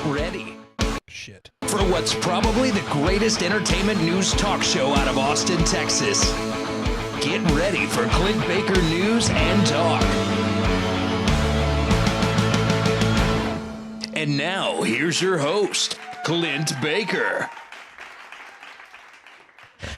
ready. Shit. For what's probably the greatest entertainment news talk show out of Austin, Texas. Get ready for Clint Baker News and Talk. And now, here's your host, Clint Baker.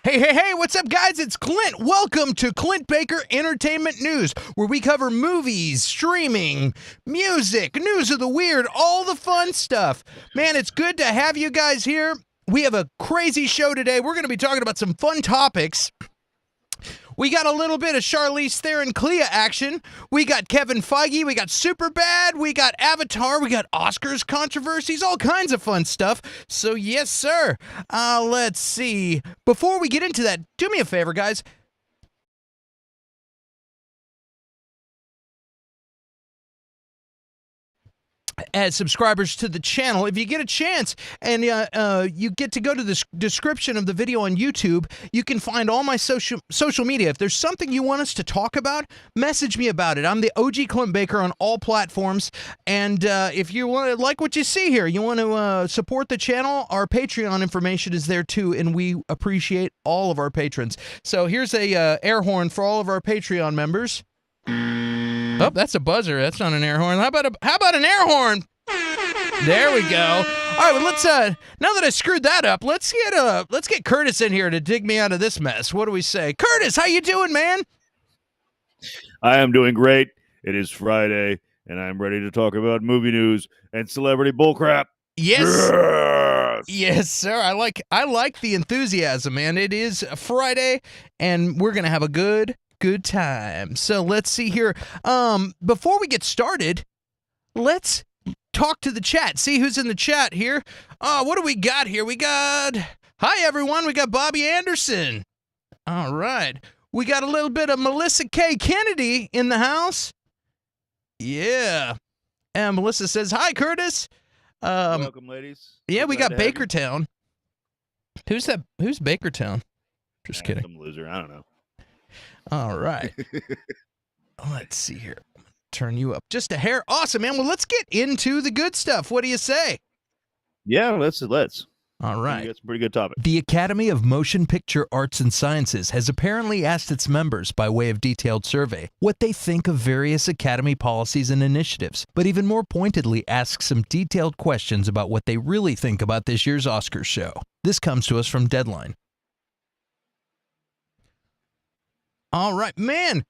Hey, what's up, guys? It's Clint. Welcome to Clint Baker Entertainment News, where we cover movies, streaming, music, news of the weird, all the fun stuff. Man, it's good to have you guys here. We have a crazy show today. We're going to be talking about some fun topics. We got a little bit of Charlize Theron Clea action. We got Kevin Feige. We got Superbad. We got Avatar. We got Oscars controversies. All kinds of fun stuff. So, yes, sir. Let's see. Before we get into that, do me a favor, guys. As subscribers to the channel, if you get a chance and you get to go to the description of the video on YouTube, you can find all my social media. If there's something you want us to talk about, message me about it. I'm the OG Clint Baker on all platforms. And if you want to like what you see here, you want to support the channel, our Patreon information is there too, and we appreciate all of our patrons. So here's a air horn for all of our Patreon members. Oh, that's a buzzer. That's not an air horn. How about an air horn? There we go. All right, well, let's now that I screwed that up, let's get Curtis in here to dig me out of this mess. What do we say? Curtis, how you doing, man? I am doing great. It is Friday, and I'm ready to talk about movie news and celebrity bullcrap. Yes, sir. I like the enthusiasm, man. It is Friday, and we're gonna have a good time. So let's see here. Before we get started, let's talk to the chat. See who's in the chat here. What do we got here? Hi everyone. We got Bobbi Andersen. All right. We got a little bit of Melissa K. Kennedy in the house. Yeah. And Melissa says, hi, Curtis. Welcome, ladies. Yeah, we got Bakertown. Who's that? Who's Bakertown? Just kidding. Some loser. I don't know. All right. Let's see here. Turn you up just a hair. Awesome, man. Well, let's get into the good stuff. What do you say? Yeah, let's. All right. That's a pretty good topic. The Academy of Motion Picture Arts and Sciences has apparently asked its members, by way of detailed survey, what they think of various Academy policies and initiatives, but even more pointedly asks some detailed questions about what they really think about this year's Oscars show. This comes to us from Deadline. All right, man.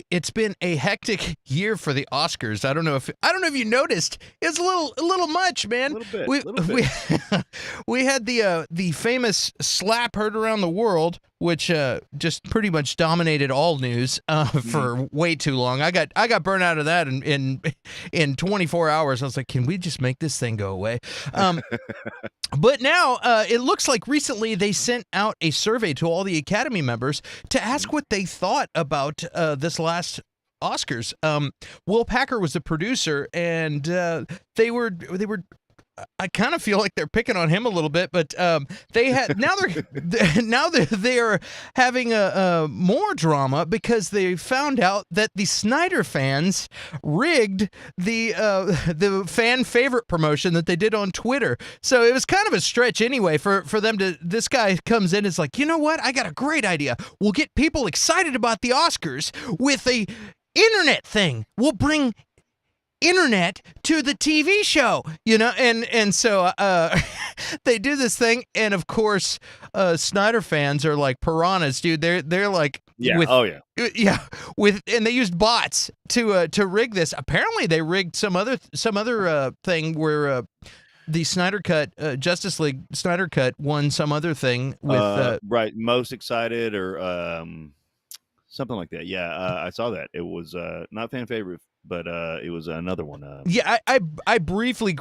It's been a hectic year for the Oscars. I don't know if you noticed. It's a little much, man. A little bit. We had the famous slap heard around the world, which just pretty much dominated all news for way too long. I got burned out of that in 24 hours. I was like, can we just make this thing go away? But now it looks like recently they sent out a survey to all the Academy members to ask what they thought about this last Oscars. Will Packer was the producer, and they were. I kind of feel like they're picking on him a little bit, but they had now they're having a more drama because they found out that the Snyder fans rigged the fan favorite promotion that they did on Twitter. So it was kind of a stretch anyway for them to. This guy comes in, is like, you know what? I got a great idea. We'll get people excited about the Oscars with a internet thing. We'll bring internet to the TV show, and so they do this thing, and of course Snyder fans are like piranhas, dude. They're like, and they used bots to rig this. Apparently they rigged some other thing where the Snyder Cut, Justice League Snyder Cut won some other thing with right, most excited or something like that. I saw that. It was not fan favorite, but it was another one. I briefly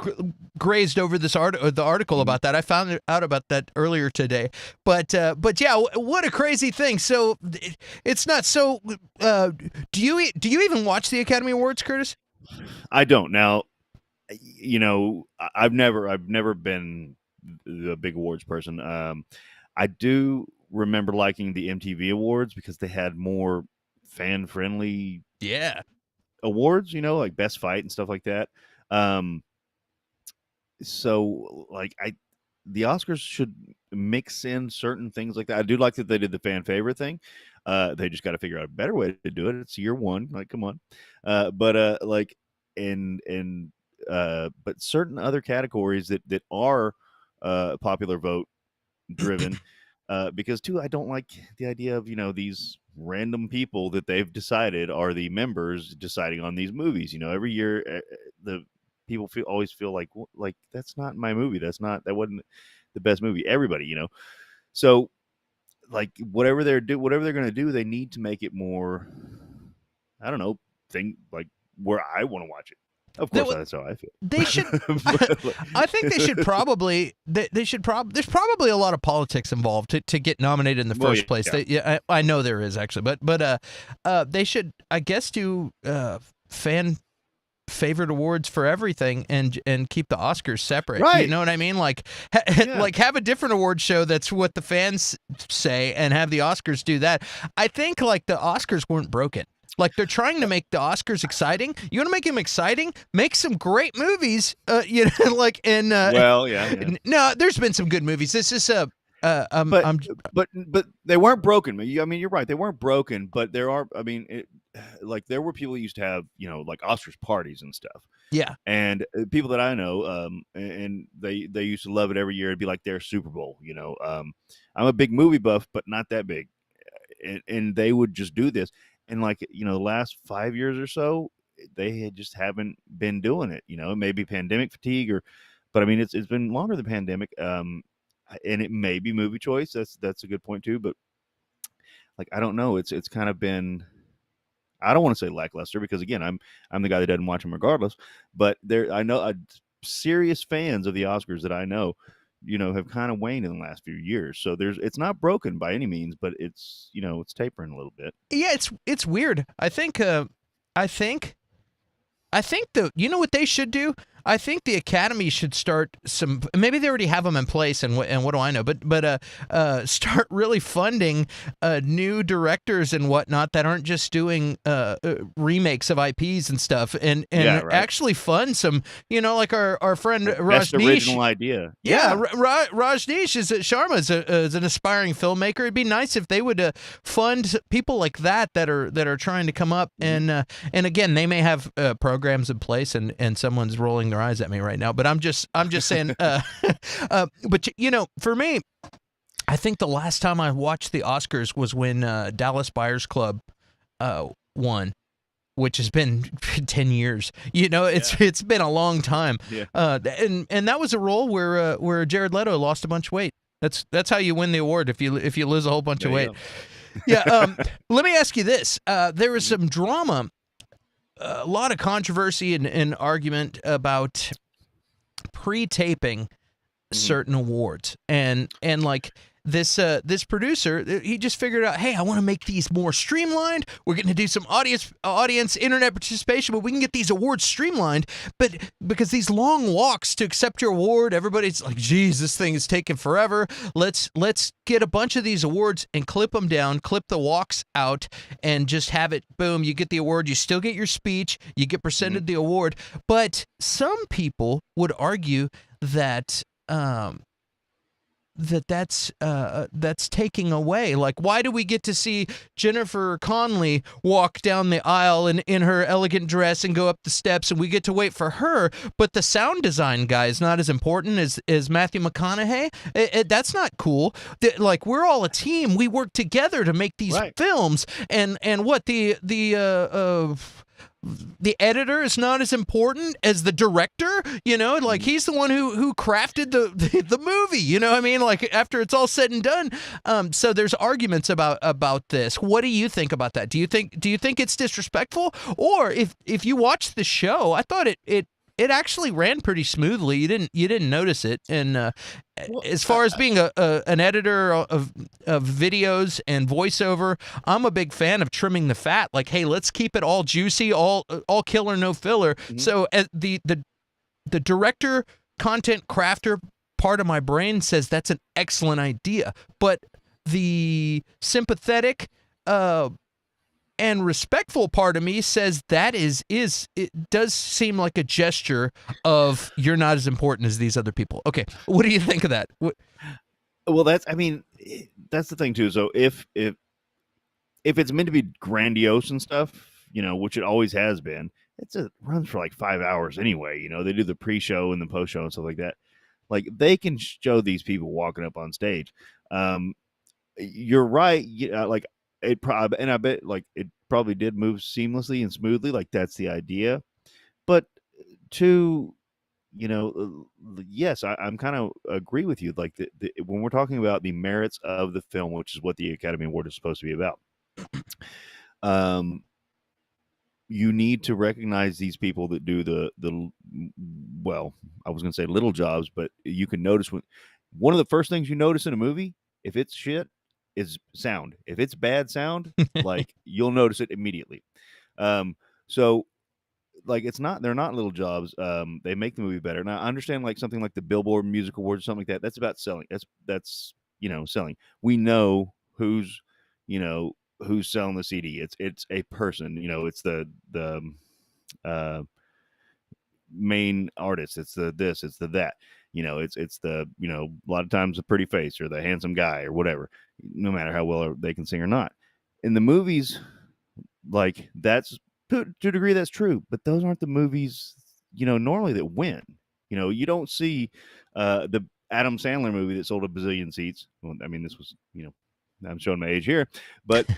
grazed over the article about that. I found out about that earlier today. But yeah, what a crazy thing. So it's not so. Do you even watch the Academy Awards, Curtis? I don't. Now, I've never been the big awards person. I do remember liking the MTV Awards because they had more fan friendly. Yeah. Awards, like best fight and stuff like that. so like the Oscars should mix in certain things like that. I do like that they did the fan favorite thing. They just got to figure out a better way to do it. It's year one, like come on. But like and but certain other categories that are popular vote driven. Because too, I don't like the idea of these random people that they've decided are the members deciding on these movies. Every year the people always feel like that's not my movie. That wasn't the best movie. Everybody. So like whatever they're going to do, they need to make it more. I don't know. Thing like where I want to watch it. Of course, that's how I feel. They should. I think they should probably. They should There's probably a lot of politics involved to get nominated in the first place. Yeah. I know there is actually, but they should, I guess, do fan favorite awards for everything and keep the Oscars separate. Right. You know what I mean? Like, like have a different award show that's what the fans say, and have the Oscars do that. I think like the Oscars weren't broken. Like they're trying to make the Oscars exciting. You want to make them exciting? Make some great movies. Like in. Well, yeah. No, there's been some good movies. This is but they weren't broken. I mean, you're right. They weren't broken, but there are. I mean, like there were people who used to have like Oscars parties and stuff. Yeah. And people that I know, and they used to love it every year. It'd be like their Super Bowl. I'm a big movie buff, but not that big, and they would just do this. And like, the last 5 years or so, they just haven't been doing it. Maybe pandemic fatigue but I mean, it's been longer than pandemic. And it may be movie choice. That's a good point too. But like, I don't know. It's kind of been, I don't want to say lackluster because again, I'm the guy that doesn't watch them regardless. But I know serious fans of the Oscars that I know, have kind of waned in the last few years. So it's not broken by any means, but it's it's tapering a little bit. Yeah, it's weird. I think what they should do? I think the Academy should start some. Maybe they already have them in place, and what do I know? But start really funding new directors and whatnot that aren't just doing remakes of IPs and stuff, and actually fund some. Like our friend Best Rajneesh. Original idea. Yeah, Rajneesh Sharma is an aspiring filmmaker. It'd be nice if they would fund people like that are trying to come up, and again, they may have programs in place, and someone's rolling their eyes at me right now, but I'm just saying. But for me, I think the last time I watched the Oscars was when Dallas Buyers Club won, which has been 10 years. It's been a long time. Yeah. And that was a role where Jared Leto lost a bunch of weight. That's how you win the award if you lose a whole bunch of weight. Yeah. Let me ask you this: there was some drama. A lot of controversy and argument about pre-taping certain awards, and like this producer, he just figured out, hey, I want to make these more streamlined. We're going to do some audience internet participation, but we can get these awards streamlined. But because these long walks to accept your award, everybody's like, geez, this thing is taking forever. Let's get a bunch of these awards and clip them down, clip the walks out, and just have it, boom, you get the award. You still get your speech. You get presented the award. But some people would argue that that's taking away. Like, why do we get to see Jennifer Connelly walk down the aisle in her elegant dress and go up the steps, and we get to wait for her, but the sound design guy is not as important as Matthew McConaughey? That's not cool. Like, we're all a team. We work together to make these films, and what the editor is not as important as the director, like he's the one who crafted the movie, you know what I mean? Like after it's all said and done. So there's arguments about this. What do you think about that? Do you think it's disrespectful? Or if you watch the show, I thought it actually ran pretty smoothly. You didn't notice it. And as far as being an editor of videos and voiceover, I'm a big fan of trimming the fat. Like, hey, let's keep it all juicy, all killer, no filler. So the director, content crafter part of my brain says that's an excellent idea. But the sympathetic and respectful part of me says that is it does seem like a gesture of you're not as important as these other people. Okay, what do you think of that? Well, that's the thing too. So if it's meant to be grandiose and stuff, which it always has been, it runs for like 5 hours anyway. They do the pre-show and the post-show and stuff like that. Like, they can show these people walking up on stage. You're right. Like, and I bet like it probably did move seamlessly and smoothly. Like, that's the idea. But yes, I'm kind of agree with you. Like, when we're talking about the merits of the film, which is what the Academy Award is supposed to be about, you need to recognize these people that do well, I was going to say little jobs, but you can notice one of the first things you notice in a movie, if it's shit, is sound. If it's bad sound, like, you'll notice it immediately. So like, they're not little jobs. They make the movie better. Now, I understand like something like the Billboard Music Awards or something like that. That's about selling. That's selling. We know who's selling the CD. It's a person. It's the main artist. It's the this. It's the that. It's the a lot of times the pretty face or the handsome guy or whatever. No matter how well they can sing or not. In the movies, like, that's to a degree that's true, but those aren't the movies normally that win. You don't see the Adam Sandler movie that sold a bazillion seats. Well, I mean, this was I'm showing my age here, but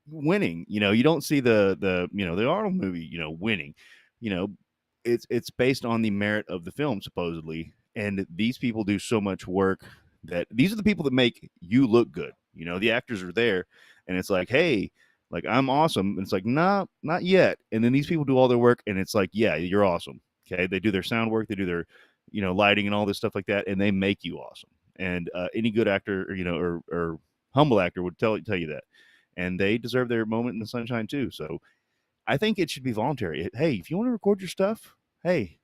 winning. You don't see the Arnold movie winning. It's based on the merit of the film, supposedly, and these people do so much work that these are the people that make you look good. The actors are there, and it's like, hey, like, I'm awesome. And it's like, nah, not yet. And then these people do all their work, and it's like, yeah, you're awesome. Okay. They do their sound work. They do their, lighting and all this stuff like that. And they make you awesome. And any good actor, or humble actor would tell you that. And they deserve their moment in the sunshine too. So I think it should be voluntary. Hey, if you want to record your stuff, hey,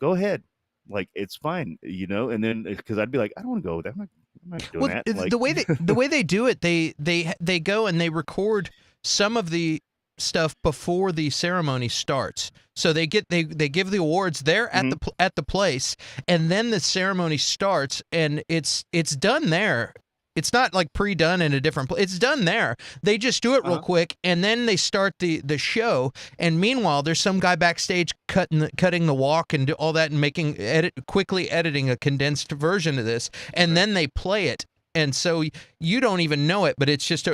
go ahead. Like, it's fine, and then, because I'd be like, I don't want to go with that. I'm not doing that. Like, the way they do it, they go and they record some of the stuff before the ceremony starts. So they give the awards there at the place, and then the ceremony starts, and it's done there. It's not like pre-done in a different place. It's done there. They just do it real quick, and then they start the show. And meanwhile, there's some guy backstage cutting the walk and do all that, and quickly editing a condensed version of this, and then they play it. And so you don't even know it, but it's just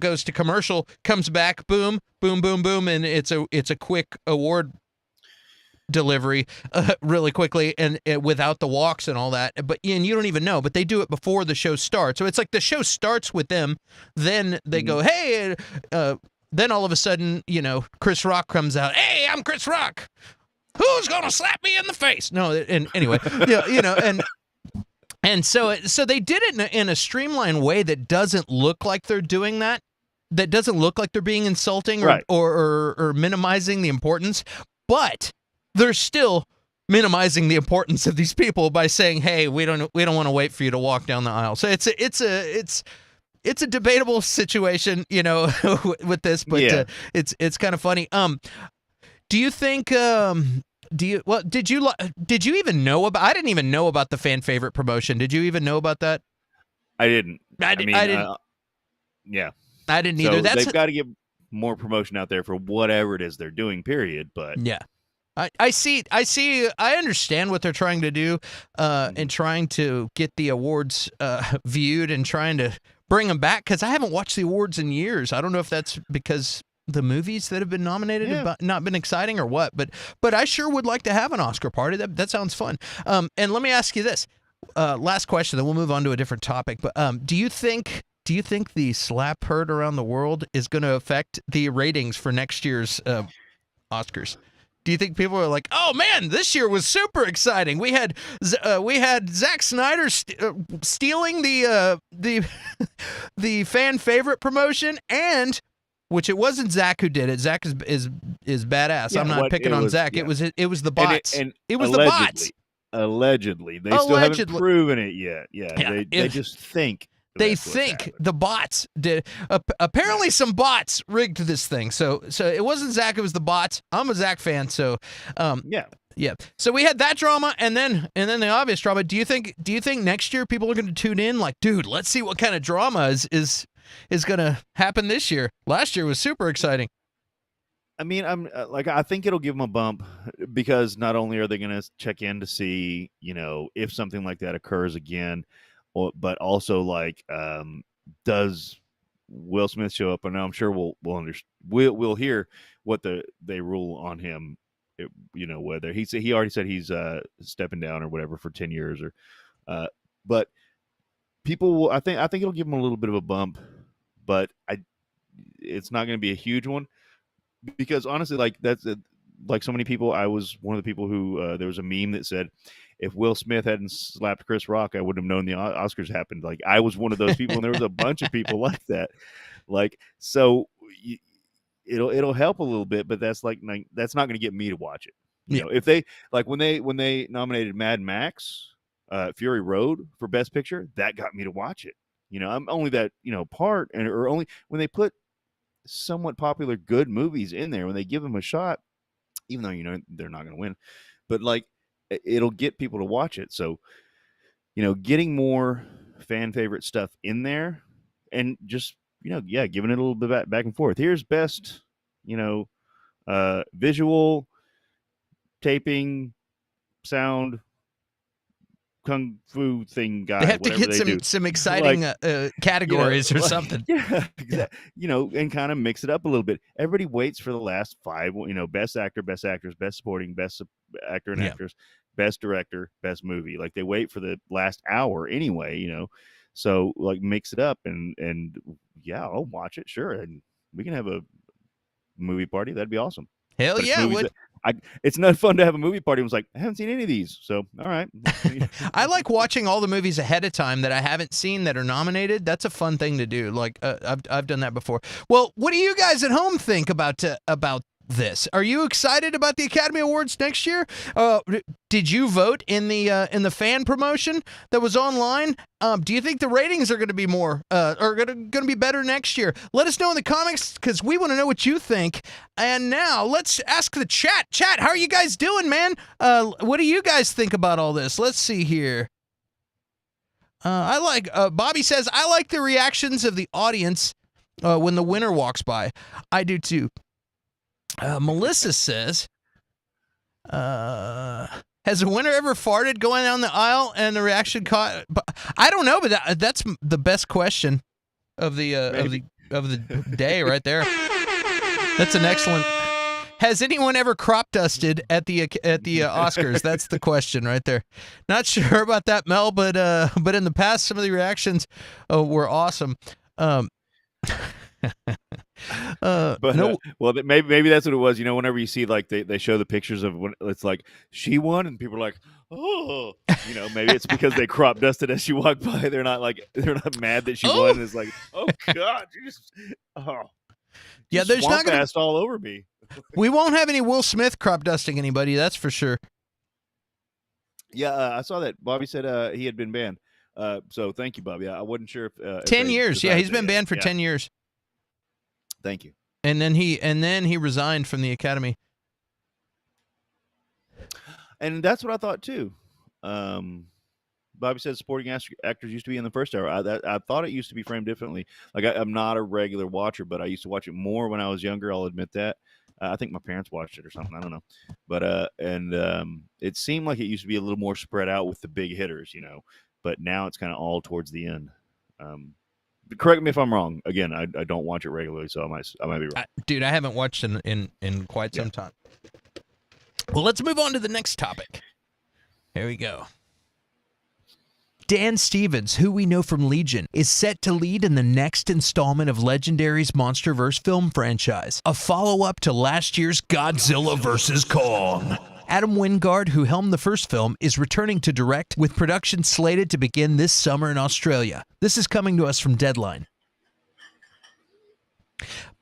goes to commercial, comes back, boom, boom, boom, boom, and it's a quick award delivery really quickly, and without the walks and all that. But you don't even know, but they do it before the show starts. So it's like the show starts with them, then they go, hey, then all of a sudden, Chris Rock comes out. Hey, I'm Chris Rock. Who's gonna slap me in the face? No, and anyway, and so they did it in a streamlined way that doesn't look like they're doing that. That doesn't look like they're being insulting or minimizing the importance, but they're still minimizing the importance of these people by saying, "Hey, we don't want to wait for you to walk down the aisle." So it's a debatable situation, with this, but it's kind of funny. Do you think? Did you even know about? I didn't even know about the fan favorite promotion. Did you even know about that? I didn't. I didn't. Yeah, I didn't either. They've got to get more promotion out there for whatever it is they're doing. Period. But yeah. I see. I understand what they're trying to do, and trying to get the awards viewed and trying to bring them back, because I haven't watched the awards in years. I don't know if that's because the movies that have been nominated have not been exciting or what, but I sure would like to have an Oscar party. That sounds fun. And let me ask you this last question, then we'll move on to a different topic. But do you think the slap heard around the world is going to affect the ratings for next year's Oscars? Do you think people are like, oh man, this year was super exciting? We had Zack Snyder stealing the the fan favorite promotion, and which it wasn't Zack who did it. Zack is badass. I'm not picking on Zack. Yeah. It was the bots. It was the bots. Allegedly, they still haven't proven it yet. Yeah, they just think They That's what's think happened. the bots did. Apparently, some bots rigged this thing. So it wasn't Zach; it was the bots. I'm a Zach fan, so Yeah. yeah. So we had that drama, and then the obvious drama. Do you think next year people are going to tune in? Like, dude, let's see what kind of drama is going to happen this year. Last year was super exciting. I mean, I think it'll give them a bump because not only are they going to check in to see, if something like that occurs again, but also like, does Will Smith show up? And I'm sure we'll hear what they rule on him. Whether he already said he's stepping down or whatever for 10 years but people will, I think it'll give him a little bit of a bump, but it's not going to be a huge one. Because honestly, like like so many people, I was one of the people who there was a meme that said, if Will Smith hadn't slapped Chris Rock, I wouldn't have known the Oscars happened. Like I was one of those people, and there was a bunch of people like that. Like so, it'll help a little bit, but that's not going to get me to watch it. You know, if they like when they nominated Mad Max, Fury Road for Best Picture, that got me to watch it. I'm only that part, or only when they put somewhat popular good movies in there, when they give them a shot, even though they're not going to win, but like it'll get people to watch it. So getting more fan favorite stuff in there, and just giving it a little bit back and forth. Here's best visual, taping, sound, kung fu thing guy. They have to get some exciting categories or something. Yeah, exactly. And kind of mix it up a little bit. Everybody waits for the last 5, best actor, best actress, best supporting, best actor and actress, best director, best movie. Like they wait for the last hour anyway, So like mix it up and I'll watch it, sure. And we can have a movie party. That'd be awesome. Hell yeah. It's not fun to have a movie party. I was like, I haven't seen any of these. So, all right. I like watching all the movies ahead of time that I haven't seen that are nominated. That's a fun thing to do. Like I've done that before. Well, what do you guys at home think about this? Are you excited about the Academy Awards next year? Did you vote in the fan promotion that was online? Do you think the ratings are going to be more are going to be better next year? Let us know in the comments because we want to know what you think. And now let's ask the chat. Chat, how are you guys doing, man? What do you guys think about all this? Let's see here. Bobbi says, I like the reactions of the audience when the winner walks by. I do too. Melissa says, has a winner ever farted going down the aisle and the reaction caught? I don't know, but that's the best question of the day right there. That's an excellent. Has anyone ever crop dusted at the Oscars? That's the question right there. Not sure about that, Mel, but in the past, some of the reactions were awesome. Maybe that's what it was. Whenever you see like they show the pictures of when it's like she won and people are like, oh, maybe it's because they crop dusted as she walked by. They're not mad that she won. It's like, oh God, there's not gonna all over me. We won't have any Will Smith crop dusting anybody. That's for sure. Yeah, I saw that. Bobby said he had been banned. So thank you, Bobby. I wasn't sure if 10 years. Yeah, he's been banned for 10 years. Thank you. And then he resigned from the Academy. And that's what I thought too. Bobby said supporting actors used to be in the first hour. I thought it used to be framed differently. Like I'm not a regular watcher, but I used to watch it more when I was younger. I'll admit that. I think my parents watched it or something. I don't know. But it seemed like it used to be a little more spread out with the big hitters, But now it's kind of all towards the end. Correct me if I'm wrong. Again, I don't watch it regularly, so I might be wrong. Dude, I haven't watched in quite some time. Well, let's move on to the next topic. Here we go. Dan Stevens, who we know from Legion, is set to lead in the next installment of Legendary's MonsterVerse film franchise, a follow-up to last year's Godzilla vs. Kong. Adam Wingard, who helmed the first film, is returning to direct, with production slated to begin this summer in Australia. This is coming to us from Deadline.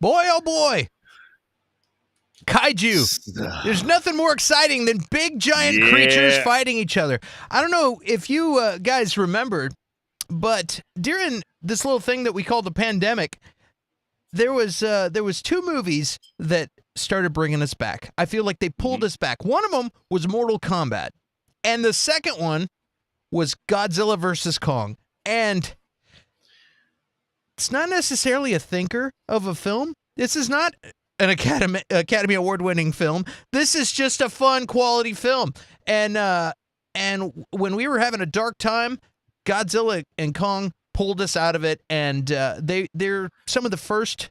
Boy, oh boy! Kaiju. There's nothing more exciting than big giant creatures fighting each other. I don't know if you guys remember, but during this little thing that we call the pandemic, there was 2 movies that started bringing us back. I feel like they pulled us back. One of them was Mortal Kombat, and the second one was Godzilla versus Kong. And it's not necessarily a thinker of a film. This is not an Academy Award-winning film. This is just a fun, quality film. And when we were having a dark time, Godzilla and Kong pulled us out of it, and they're some of the first.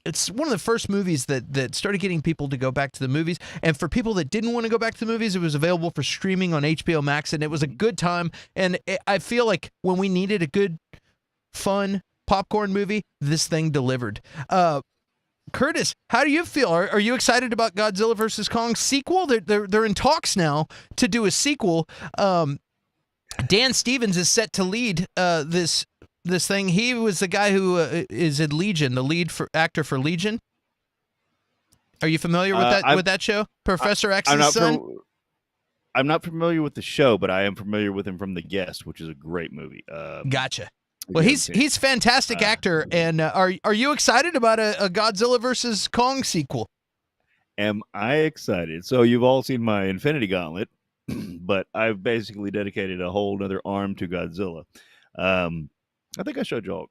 It's one of the first movies that started getting people to go back to the movies. And for people that didn't want to go back to the movies, it was available for streaming on HBO Max, and it was a good time. And I feel like when we needed a good, fun popcorn movie, this thing delivered. Curtis, how do you feel? Are you excited about Godzilla vs. Kong sequel? They're in talks now to do a sequel. Dan Stevens is set to lead this thing. He was the guy who is in Legion, the actor for Legion. Are you familiar with that show, Professor X's son? I'm not familiar with the show, but I am familiar with him from The Guest, which is a great movie. Gotcha. Well, he's fantastic actor, and are you excited about a Godzilla versus Kong sequel? Am I excited? So you've all seen my Infinity Gauntlet, but I've basically dedicated a whole other arm to Godzilla. I think I showed y'all.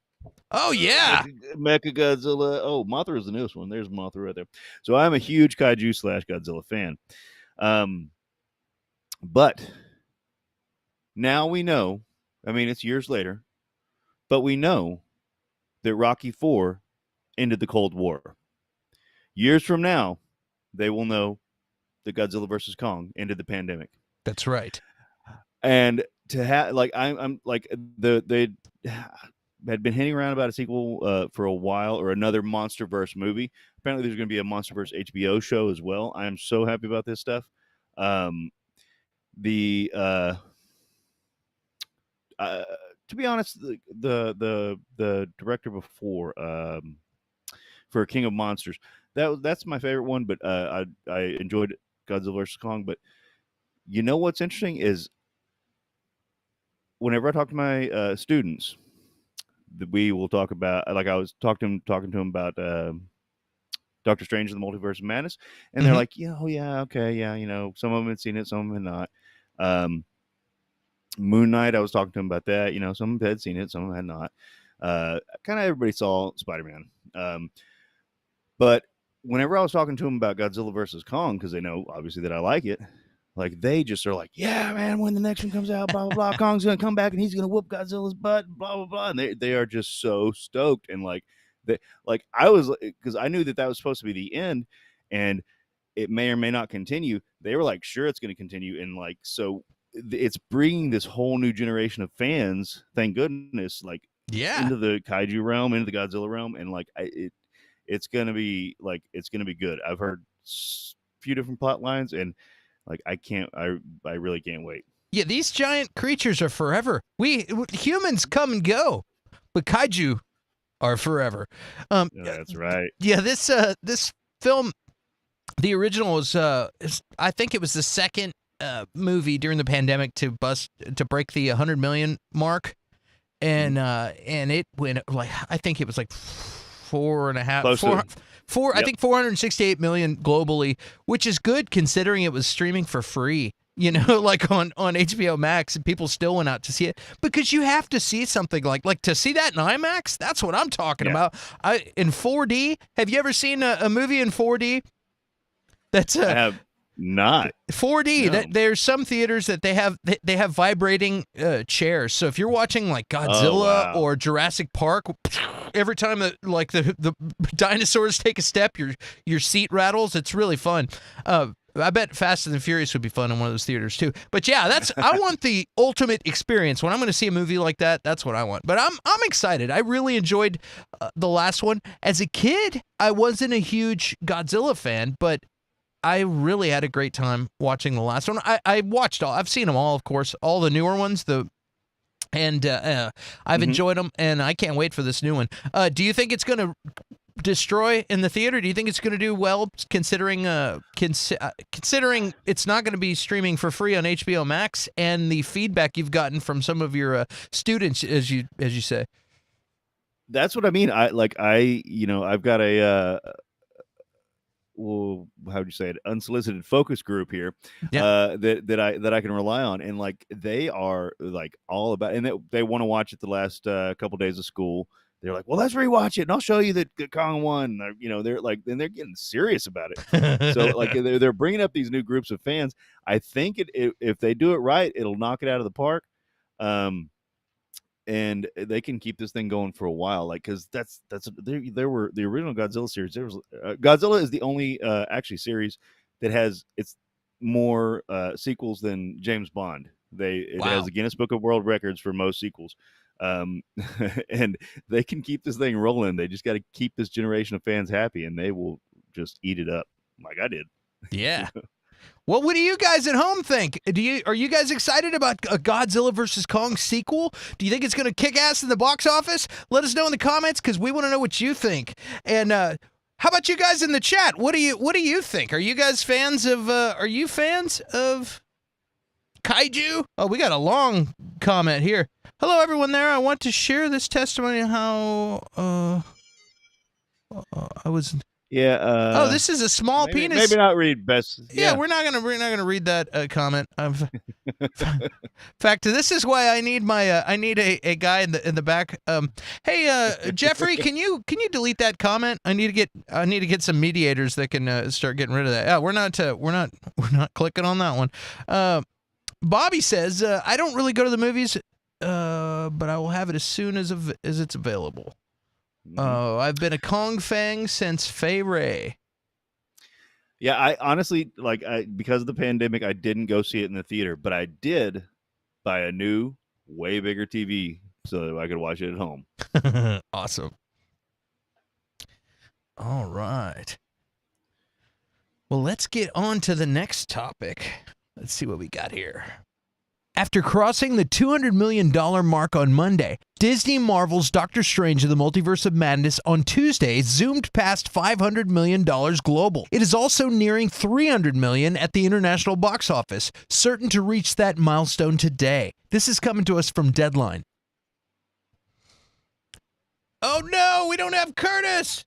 Oh yeah, Mecha Godzilla. Oh, Mothra is the newest one. There's Mothra right there. So I'm a huge kaiju / Godzilla fan. But now we know. I mean, it's years later. But we know that Rocky IV ended the Cold War. Years from now, they will know that Godzilla vs. Kong ended the pandemic. That's right. And to have I'm like they had been hinting around about a sequel for a while, or another MonsterVerse movie. Apparently, there's going to be a MonsterVerse HBO show as well. I am so happy about this stuff. To be honest, the director before for King of Monsters, that's my favorite one. But I enjoyed Godzilla vs. Kong. But you know what's interesting is whenever I talk to my students, we will talk about, like I was talking to them about Doctor Strange and the Multiverse of Madness, and they're like, yeah, oh yeah, okay, yeah, some of them had seen it, some of them had not. Moon Knight, I was talking to him about that. Some had seen it, some had not. Kind of everybody saw Spider-Man. But whenever I was talking to him about Godzilla versus Kong, because they know obviously that I like it, like they just are like, yeah, man, when the next one comes out, blah blah blah, Kong's gonna come back and he's gonna whoop Godzilla's butt, blah blah blah, and they are just so stoked. And I was, because I knew that was supposed to be the end, and it may or may not continue. They were like, sure, it's going to continue, and so it's bringing this whole new generation of fans, thank goodness, into the kaiju realm, into the Godzilla realm, and it's gonna be good. I've heard a few different plot lines, and I really can't wait. Yeah, these giant creatures are forever. Humans come and go, but kaiju are forever. That's right. Yeah, this film, the original was I think it was the second movie during the pandemic to break the 100 million mark, and it went I think it was like 468 million globally, which is good considering it was streaming for free. On HBO Max, and people still went out to see it, because you have to see something like to see that in IMAX. That's what I'm talking about. In 4D. Have you ever seen a movie in 4D? I have not. 4D. No. There's some theaters that they have vibrating chairs. So if you're watching like Godzilla or Jurassic Park, every time the dinosaurs take a step, your seat rattles. It's really fun. I bet Fast and the Furious would be fun in one of those theaters too. But yeah, I want the ultimate experience. When I'm going to see a movie like that, that's what I want. But I'm excited. I really enjoyed the last one. As a kid, I wasn't a huge Godzilla fan, but I really had a great time watching the last one. I watched all. I've seen them all, of course, all the newer ones. I've enjoyed them, and I can't wait for this new one. Do you think it's going to destroy in the theater? Do you think it's going to do well, considering it's not going to be streaming for free on HBO Max, and the feedback you've gotten from some of your students, as you say? That's what I mean. I've got a well, how would you say it? Unsolicited focus group here, Yeah. that I can rely on, and like they are like all about, and they want to watch it the last couple days of school. They're like, well, let's rewatch it, and I'll show you that Kong won. They're like, and they're getting serious about it. So like they're bringing up these new groups of fans. I think if they do it right, it'll knock it out of the park. And they can keep this thing going for a while, like because there were the original Godzilla series. There was Godzilla is the only actually series that has it's more sequels than James Bond. It Wow. has the Guinness Book of World Records for most sequels, and they can keep this thing rolling. They just got to keep this generation of fans happy, and they will just eat it up like I did. Yeah. Well, what do you guys at home think? Are you guys excited about a Godzilla vs. Kong sequel? Do you think it's going to kick ass in the box office? Let us know in the comments because we want to know what you think. And how about you guys in the chat? What do you think? Are you guys fans of? Are you fans of kaiju? Oh, we got a long comment here. Hello, everyone there. I want to share this testimony of how I was. Yeah. Oh, this is a small penis. Maybe not read best. Yeah, we're not gonna read that comment. In fact, this is why I need I need a guy in the back. Hey, Jeffrey, can you delete that comment? I need to get some mediators that can start getting rid of that. Yeah, we're not clicking on that one. Bobby says I don't really go to the movies, but I will have it as soon as it's available. Oh, I've been a Kong fan since Fay Ray. Yeah, I honestly because of the pandemic, I didn't go see it in the theater, but I did buy a new, way bigger TV so that I could watch it at home. Awesome. All right. Well, let's get on to the next topic. Let's see what we got here. After crossing the $200 million mark on Monday, Disney Marvel's Doctor Strange in the Multiverse of Madness on Tuesday zoomed past $500 million global. It is also nearing $300 million at the international box office, certain to reach that milestone today. This is coming to us from Deadline. Oh no, we don't have Curtis!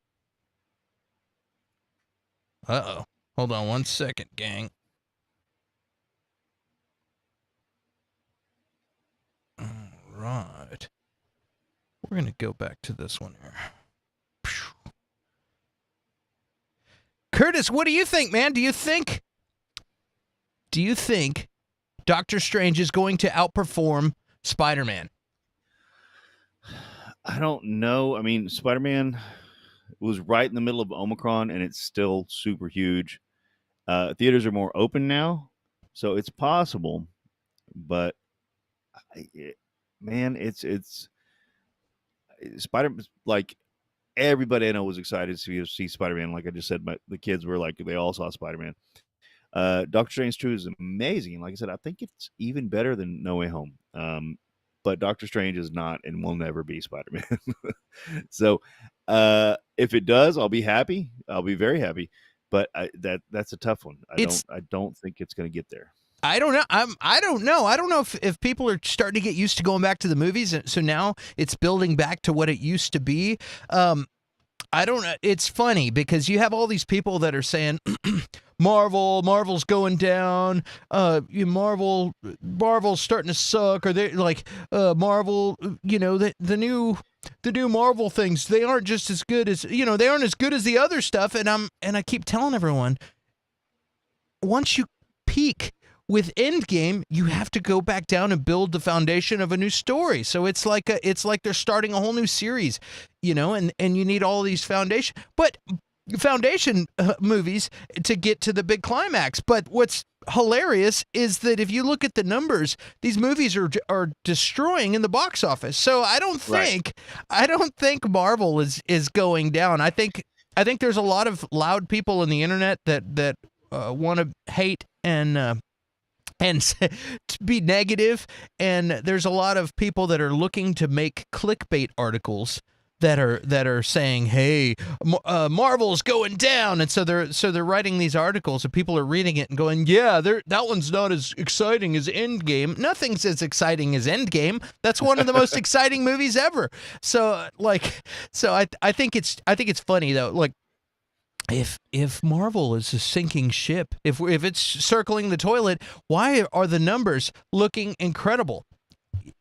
Uh-oh. Hold on one second, gang. Right. We're going to go back to this one here. Curtis, what do you think, man? Do you think Doctor Strange is going to outperform Spider-Man? I don't know. I mean, Spider-Man was right in the middle of Omicron, and it's still super huge. Theaters are more open now, so it's possible, but man, it's Spider. Like everybody I know was excited to see Spider-Man. Like I just said, the kids were like they all saw Spider-Man. Doctor Strange 2 is amazing. Like I said, I think it's even better than No Way Home. But Doctor Strange is not and will never be Spider-Man. So if it does, I'll be happy. I'll be very happy. But that's a tough one. I don't think it's going to get there. I don't know. I don't know. I don't know if people are starting to get used to going back to the movies, so now it's building back to what it used to be. I don't know. It's funny because you have all these people that are saying Marvel's going down. Marvel's starting to suck, or they like Marvel. The new Marvel things. They aren't just as good as they aren't as good as the other stuff. And I keep telling everyone, once you peak with Endgame, you have to go back down and build the foundation of a new story. So it's like they're starting a whole new series, and you need all these foundation movies to get to the big climax. But what's hilarious is that if you look at the numbers, these movies are destroying in the box office. So I don't think Marvel is going down. I think there's a lot of loud people on the internet that want to hate and to be negative, and there's a lot of people that are looking to make clickbait articles that are saying, "Hey, Marvel's going down," and so they're writing these articles, and people are reading it and going, "Yeah, that one's not as exciting as Endgame. Nothing's as exciting as Endgame. That's one of the most exciting movies ever." So I think it's funny though, like. If Marvel is a sinking ship, if it's circling the toilet, why are the numbers looking incredible?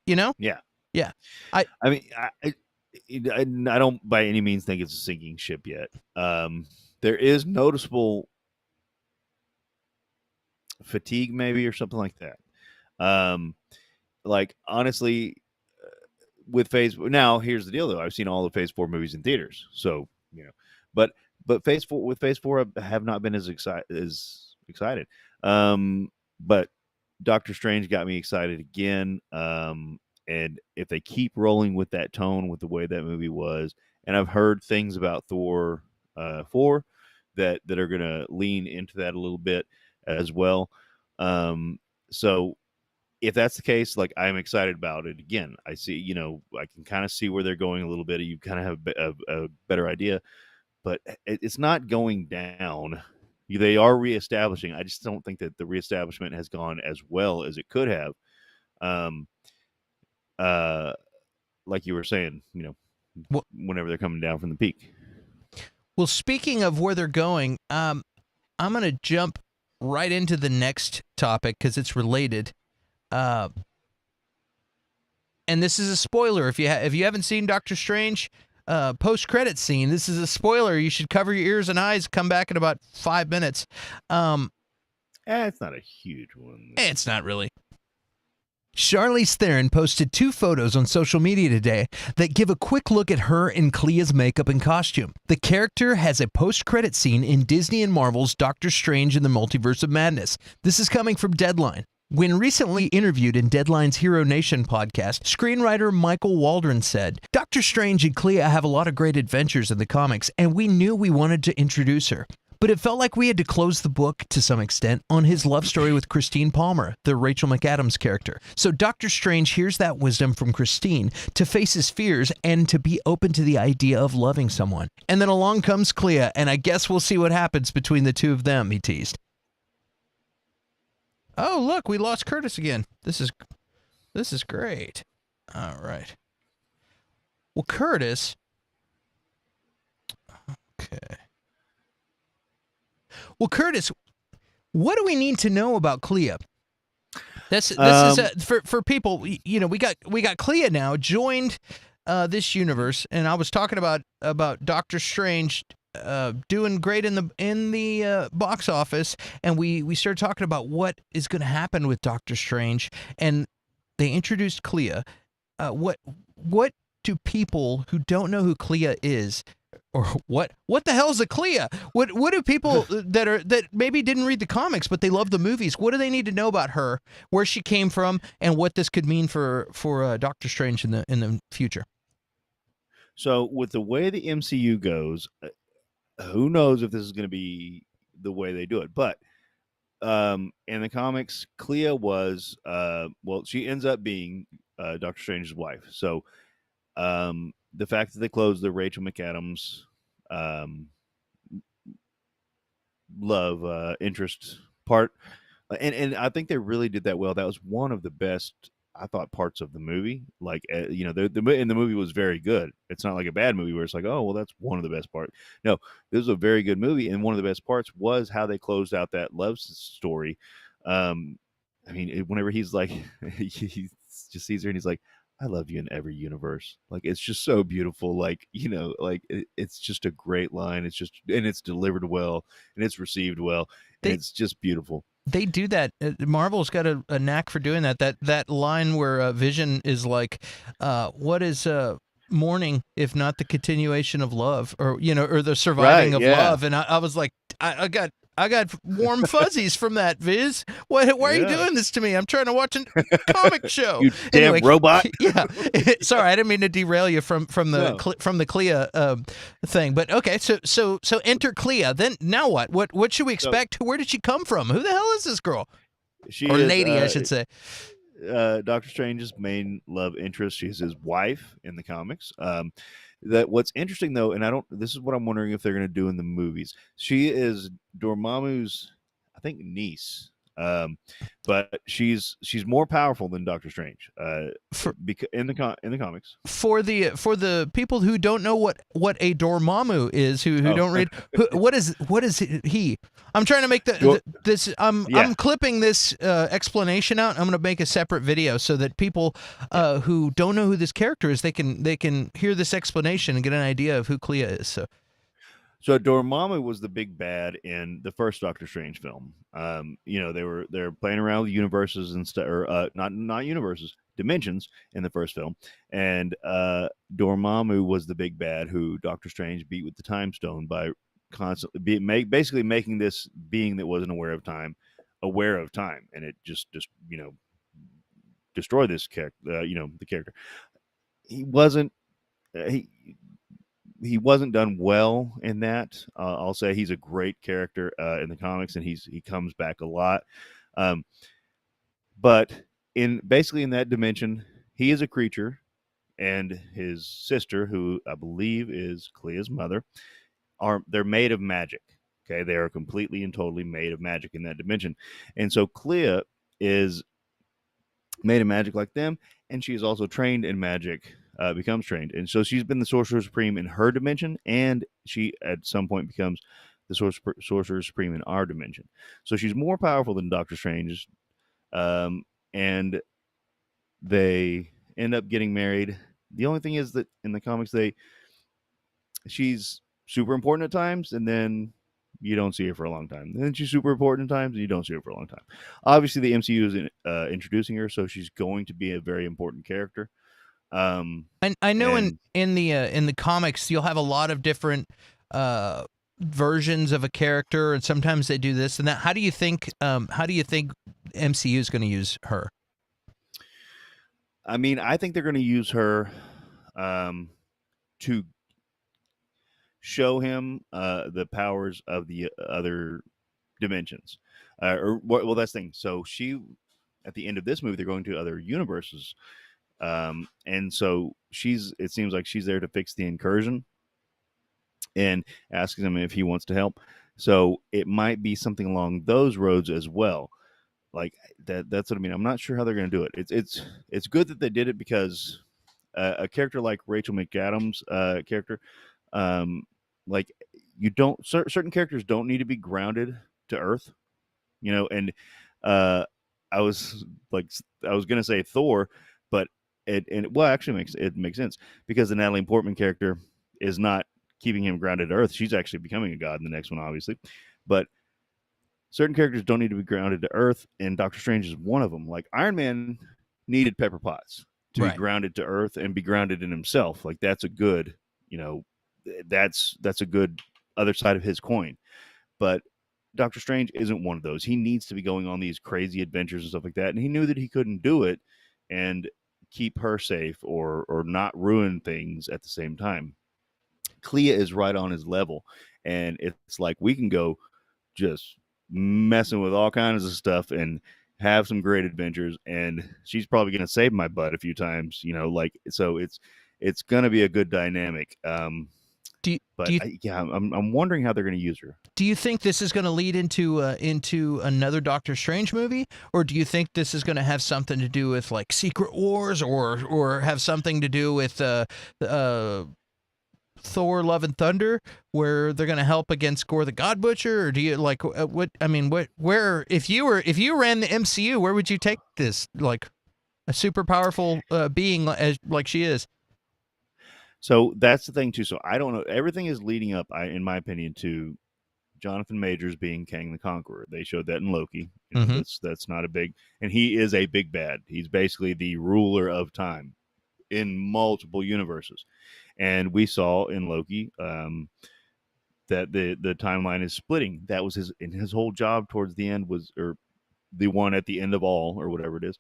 You know? Yeah. I mean, I don't by any means think it's a sinking ship yet. There is noticeable fatigue, maybe, or something like that. Like honestly, with Phase now, here's the deal though. I've seen all the Phase 4 movies in theaters, so but Phase 4, I have not been as excited. But Doctor Strange got me excited again. And if they keep rolling with that tone, with the way that movie was, and I've heard things about Thor 4 that are going to lean into that a little bit as well. So if that's the case, like, I'm excited about it again. I see, I can kind of see where they're going a little bit. You kind of have a better idea. But it's not going down. They are reestablishing. I just don't think that the reestablishment has gone as well as it could have. Like you were saying, whenever they're coming down from the peak. Well, speaking of where they're going, I'm going to jump right into the next topic because it's related. And this is a spoiler. If you haven't seen Doctor Strange, post-credit scene. This is a spoiler. You should cover your ears and eyes. Come back in about 5 minutes. It's not a huge one. It's not really. Charlize Theron posted 2 photos on social media today that give a quick look at her in Clea's makeup and costume. The character has a post-credit scene in Disney and Marvel's Doctor Strange in the Multiverse of Madness. This is coming from Deadline. When recently interviewed in Deadline's Hero Nation podcast, screenwriter Michael Waldron said, "Doctor Strange and Clea have a lot of great adventures in the comics, and we knew we wanted to introduce her. But it felt like we had to close the book, to some extent, on his love story with Christine Palmer, the Rachel McAdams character. So Doctor Strange hears that wisdom from Christine to face his fears and to be open to the idea of loving someone. And then along comes Clea, and I guess we'll see what happens between the two of them," he teased. Oh, look, we lost Curtis again. This is great. All right. Well, Curtis. Okay. Well, Curtis, what do we need to know about Clea? This is for people. We got Clea now joined this universe, and I was talking about Doctor Strange doing great in the box office, and we started talking about what is going to happen with Doctor Strange, and they introduced Clea. What do people who don't know who Clea is, or what the hell is a Clea? What do people that maybe didn't read the comics but they love the movies? What do they need to know about her, where she came from, and what this could mean for Doctor Strange in the future? So with the way the MCU goes, who knows if this is going to be the way they do it? But in the comics, Clea was she ends up being Doctor Strange's wife. So the fact that they closed the Rachel McAdams love interest part, and I think they really did that well. That was one of the best, I thought, parts of the movie. Like, the movie was very good. It's not like a bad movie where it's like, oh, well, that's one of the best parts. No, this was a very good movie, and one of the best parts was how they closed out that love story. Whenever he's like, he just sees her and he's like, "I love you in every universe." Like, it's just so beautiful. Like, it's just a great line. And it's delivered well, and it's received well. And it's just beautiful. They do that. Marvel's got a knack for doing that. That line where Vision is like, "What is mourning if not the continuation of love, or the surviving of love?" And I was like, I got warm fuzzies from that, Viz. Why are you doing this to me? I'm trying to watch a comic show. You damn robot. Yeah. Sorry, I didn't mean to derail you from the Clea thing. But okay, so enter Clea. Then now what? What should we expect? Where did she come from? Who the hell is this girl? Lady, I should say. Doctor Strange's main love interest. She's his wife in the comics. That what's interesting though, and I don't. This is what I'm wondering if they're going to do in the movies. She is Dormammu's, I think, niece. But she's more powerful than Doctor Strange. For In the comics. for the people who don't know what a Dormammu is, who Oh. don't read, what is he? I'm trying to make this. I'm clipping this explanation out. I'm going to make a separate video so that people who don't know who this character is, they can hear this explanation and get an idea of who Clea is. So Dormammu was the big bad in the first Doctor Strange film. They're playing around with universes and stuff, or not universes, dimensions in the first film. And Dormammu was the big bad who Doctor Strange beat with the Time Stone by constantly basically making this being that wasn't aware of time, and it just destroy this character. The character. He wasn't. He wasn't done well in that. I'll say he's a great character in the comics, and he comes back a lot. But in that dimension, he is a creature, and his sister, who I believe is Clea's mother, they're made of magic. Okay, they are completely and totally made of magic in that dimension, and so Clea is made of magic like them, and she is also trained in magic. Becomes trained, and so she's been the Sorcerer Supreme in her dimension, and she at some point becomes the Sorcerer Supreme in our dimension. So she's more powerful than Doctor Strange, and they end up getting married. The only thing is that in the comics, she's super important at times, and then you don't see her for a long time. And then she's super important at times, and you don't see her for a long time. Obviously, the MCU is introducing her, so she's going to be a very important character. I know in the comics you'll have a lot of different versions of a character, and sometimes they do this and that. How do you think MCU is going to use her? I mean, I think they're going to use her to show him the powers of the other dimensions. That's the thing. So at the end of this movie, they're going to other universes. And so it seems like she's there to fix the incursion and asking him if he wants to help. So it might be something along those roads as well. Like that's what I mean. I'm not sure how they're going to do it. It's good that they did it, because a character like Rachel McAdams' character, like certain characters don't need to be grounded to Earth, and I was going to say Thor, but actually it makes sense, because the Natalie Portman character is not keeping him grounded to Earth. She's actually becoming a god in the next one, obviously. But certain characters don't need to be grounded to Earth, and Doctor Strange is one of them. Like Iron Man needed Pepper Potts to be grounded to Earth and be grounded in himself. Like that's a good, that's a good other side of his coin. But Doctor Strange isn't one of those. He needs to be going on these crazy adventures and stuff like that, and he knew that he couldn't do it and keep her safe or not ruin things at the same time. Clea is right on his level, and it's like we can go just messing with all kinds of stuff and have some great adventures, and she's probably going to save my butt a few times, so it's going to be a good dynamic. I'm wondering how they're going to use her. Do you think this is going to lead into another Doctor Strange movie, or do you think this is going to have something to do with like Secret Wars, or have something to do with Thor: Love and Thunder, where they're going to help against Gore the God Butcher? Or do you like what? I mean, where if you ran the MCU, where would you take this? Like a super powerful being like she is. So that's the thing too. So I don't know. Everything is leading up, in my opinion, to Jonathan Majors being Kang the Conqueror. They showed that in Loki. Mm-hmm. That's not a big, and he is a big bad. He's basically the ruler of time in multiple universes. And we saw in Loki that the timeline is splitting. That was his whole job towards the end or the one at the end of all, or whatever it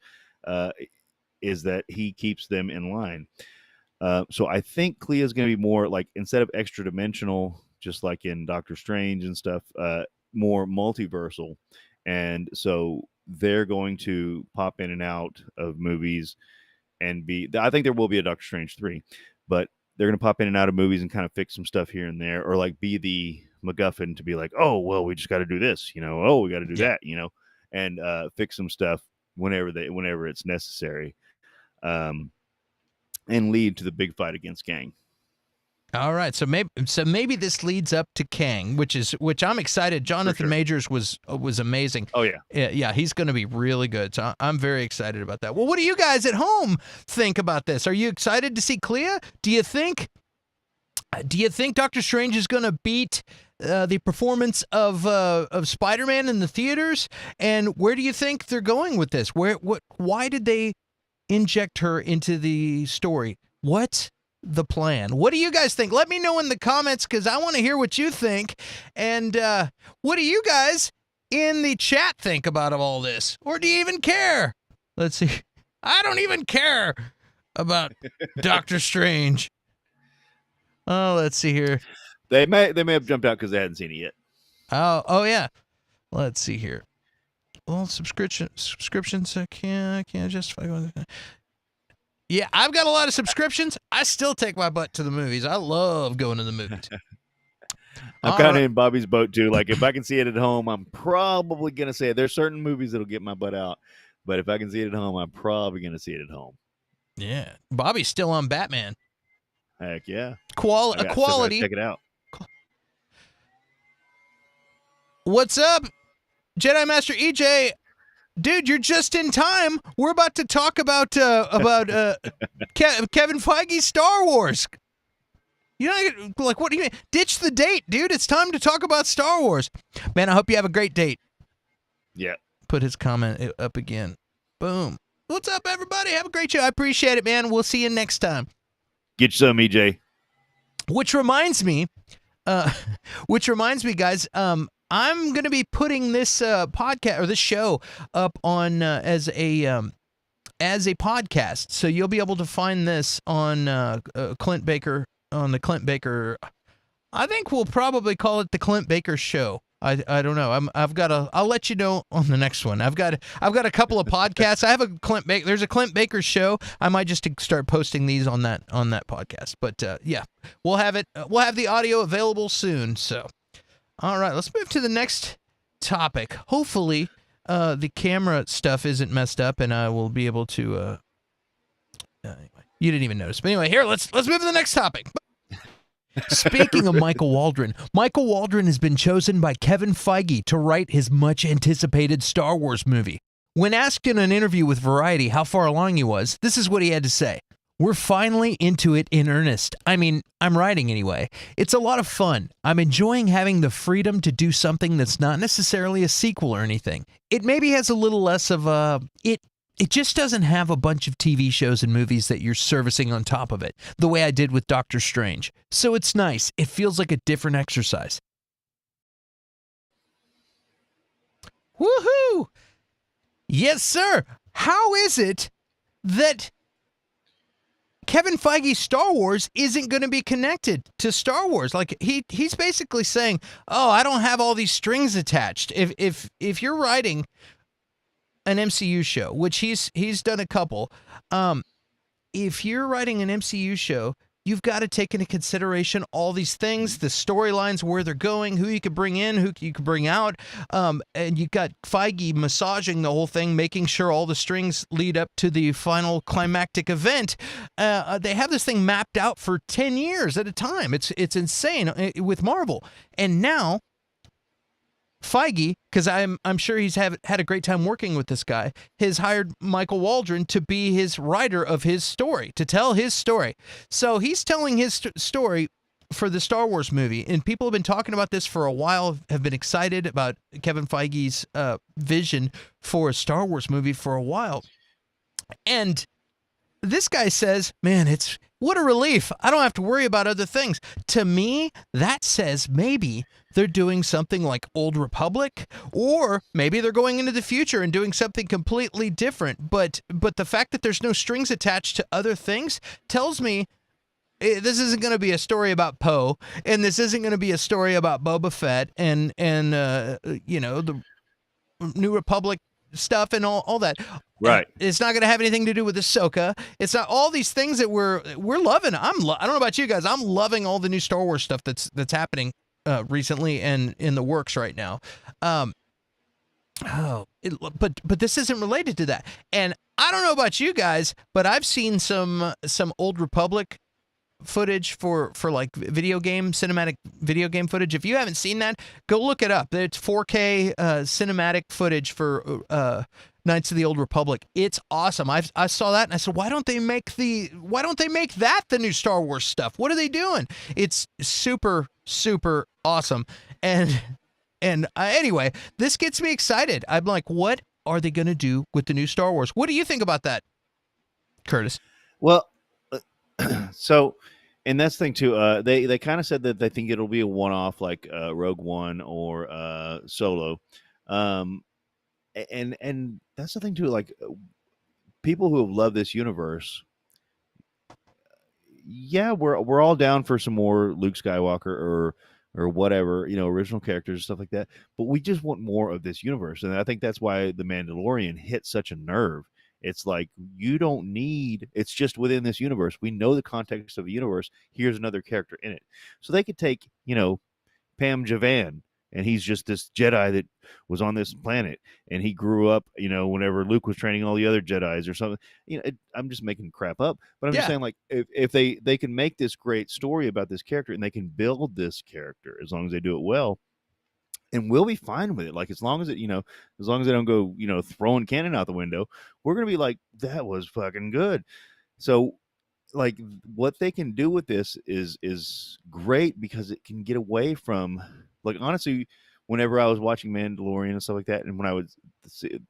is that he keeps them in line. So I think Clea is going to be more like, instead of extra dimensional, just like in Doctor Strange and stuff, more multiversal. And so they're going to pop in and out of movies and I think there will be a Doctor Strange 3, but they're going to pop in and out of movies and kind of fix some stuff here and there, or like be the MacGuffin to be like, oh, well, we just got to do this, oh, we got to do that, and fix some stuff whenever it's necessary, and lead to the big fight against Gang. All right, so maybe this leads up to Kang, which I'm excited. Jonathan Majors was amazing. Oh yeah, yeah, he's going to be really good. So I'm very excited about that. Well, what do you guys at home think about this? Are you excited to see Clea? Do you think Doctor Strange is going to beat the performance of Spider-Man in the theaters? And where do you think they're going with this? Why did they inject her into the story? What's the plan? What do you guys think? Let me know in the comments, because I want to hear what you think. And what do you guys in the chat think about all this? Or do you even care? Let's see. I don't even care about Doctor Strange. Oh, let's see here. They may have jumped out because they hadn't seen it yet. Oh yeah. Let's see here. Well, subscriptions. I can't justify. Yeah, I've got a lot of subscriptions. I still take my butt to the movies. I love going to the movies. I'm kind of in Bobby's boat too. Like, if I can see it at home, I'm probably gonna say it. There's certain movies that'll get my butt out, but if I can see it at home, I'm probably gonna see it at home. Yeah, Bobby's still on Batman. Heck yeah, quality. Check it out. What's up, Jedi Master EJ? Dude, you're just in time. We're about to talk about Kevin Feige's Star Wars. You know, like, what do you mean? Ditch the date, dude. It's time to talk about Star Wars. Man, I hope you have a great date. Yeah. Put his comment up again. Boom. What's up, everybody? Have a great show. I appreciate it, man. We'll see you next time. Get you some, EJ. Which reminds me, guys, I'm going to be putting this podcast or this show up on as a podcast, so you'll be able to find this on Clint Baker, on the Clint Baker. I think we'll probably call it the Clint Baker Show. I don't know. I'll let you know on the next one. I've got a couple of podcasts. I have a there's a Clint Baker Show. I might just start posting these on that podcast. But yeah, we'll have the audio available soon. So. All right, let's move to the next topic. Hopefully, the camera stuff isn't messed up, and I will be able to. Anyway, you didn't even notice, but anyway, here let's move to the next topic. Speaking of Michael Waldron has been chosen by Kevin Feige to write his much-anticipated Star Wars movie. When asked in an interview with Variety how far along he was, this is what he had to say. We're finally into it in earnest. I mean, I'm writing anyway. It's a lot of fun. I'm enjoying having the freedom to do something that's not necessarily a sequel or anything. It maybe has a little less of a... It just doesn't have a bunch of TV shows and movies that you're servicing on top of it, the way I did with Doctor Strange. So it's nice. It feels like a different exercise. Woohoo! Yes, sir. How is it that Kevin Feige's Star Wars isn't going to be connected to Star Wars? Like, he's basically saying, "Oh, I don't have all these strings attached." If you're writing an MCU show, which he's done a couple, if you're writing an MCU show, you've got to take into consideration all these things, the storylines, where they're going, who you could bring in, who you could bring out, and you got Feige massaging the whole thing, making sure all the strings lead up to the final climactic event. They have this thing mapped out for 10 years at a time. It's insane with Marvel. And now Feige, because I'm sure he's had a great time working with this guy, has hired Michael Waldron to be his writer of his story, to tell his story. So he's telling his story for the Star Wars movie, and people have been talking about this for a while, have been excited about Kevin Feige's vision for a Star Wars movie for a while. And this guy says, man, what a relief. I don't have to worry about other things. To me, that says maybe they're doing something like Old Republic, or maybe they're going into the future and doing something completely different. But the fact that there's no strings attached to other things tells me this isn't going to be a story about Poe, and this isn't going to be a story about Boba Fett and the New Republic stuff and all that. Right. It's not going to have anything to do with Ahsoka. It's not all these things that we're loving. I don't know about you guys. I'm loving all the new Star Wars stuff that's happening recently and in the works right now. But this isn't related to that. And I don't know about you guys, but I've seen some Old Republic footage for like cinematic video game footage. If you haven't seen that, go look it up. It's 4K cinematic footage for Knights of the Old Republic. It's awesome. I saw that and I said, why don't they make that the new Star Wars stuff? What are they doing? It's super awesome. And anyway, this gets me excited. I'm like, what are they going to do with the new Star Wars? What do you think about that, Curtis? Well, so, and that's the thing too. They kind of said that they think it'll be a one-off, like Rogue One or Solo, and that's the thing too. Like people who have loved this universe, yeah, we're all down for some more Luke Skywalker or whatever, original characters and stuff like that. But we just want more of this universe, and I think that's why the Mandalorian hit such a nerve. It's like, you don't need, it's just within this universe. We know the context of the universe. Here's another character in it. So they could take, Pam Javan, and he's just this Jedi that was on this planet, and he grew up, whenever Luke was training all the other Jedis or something. I'm just making crap up, but I'm just saying, like, if they can make this great story about this character, and they can build this character as long as they do it well, and we'll be fine with it. Like, as long as they don't go, throwing cannon out the window, we're going to be like, that was fucking good. So, like, what they can do with this is great, because it can get away from, like, honestly, whenever I was watching Mandalorian and stuff like that, and when I would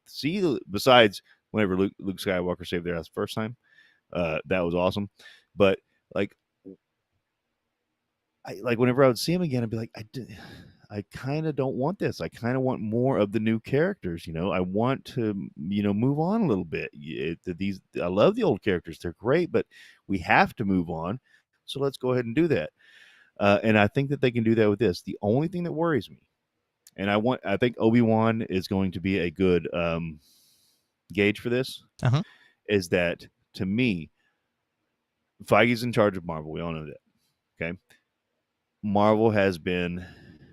see besides whenever Luke Skywalker saved their ass the first time, that was awesome. But like whenever I would see him again, I'd be like, I kind of don't want this. I kind of want more of the new characters. I want to, move on a little bit. I love the old characters. They're great, but we have to move on. So let's go ahead and do that. And I think that they can do that with this. The only thing that worries me, and I think Obi-Wan is going to be a good gauge for this, is that, to me, Feige's in charge of Marvel. We all know that. Okay. Marvel has been,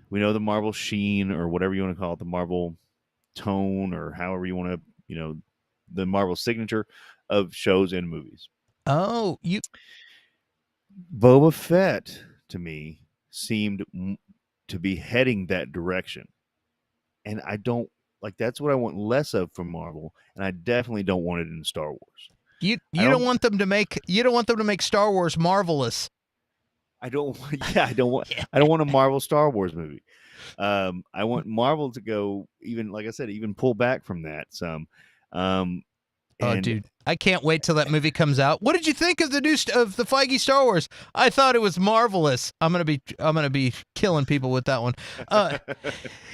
we know the Marvel sheen, or whatever you want to call it, the Marvel tone, or however you want to, the Marvel signature of shows and movies. Oh, Boba Fett, to me, seemed to be heading that direction. And I don't, like, that's what I want less of from Marvel, and I definitely don't want it in Star Wars. You don't want them to make Star Wars marvelous. I don't want a Marvel Star Wars movie. I want Marvel to go, even, like I said, even pull back from that some. Dude, I can't wait till that movie comes out. What did you think of the Feige Star Wars? I thought it was marvelous. I'm gonna be killing people with that one.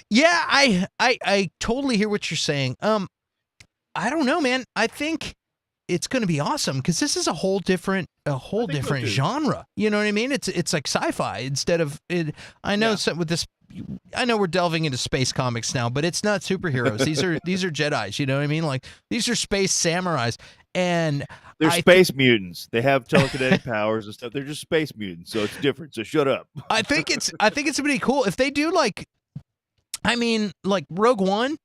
Yeah, I totally hear what you're saying. I don't know, man. I think it's going to be awesome, because this is a whole different genre. You know what I mean? It's like sci-fi instead of it. I know with this. I know we're delving into space comics now, but it's not superheroes. These are Jedis. You know what I mean? Like, these are space samurais, and they're space mutants. They have telekinetic powers and stuff. They're just space mutants, so it's different. So shut up. I think it's pretty cool if they do, like, like Rogue One.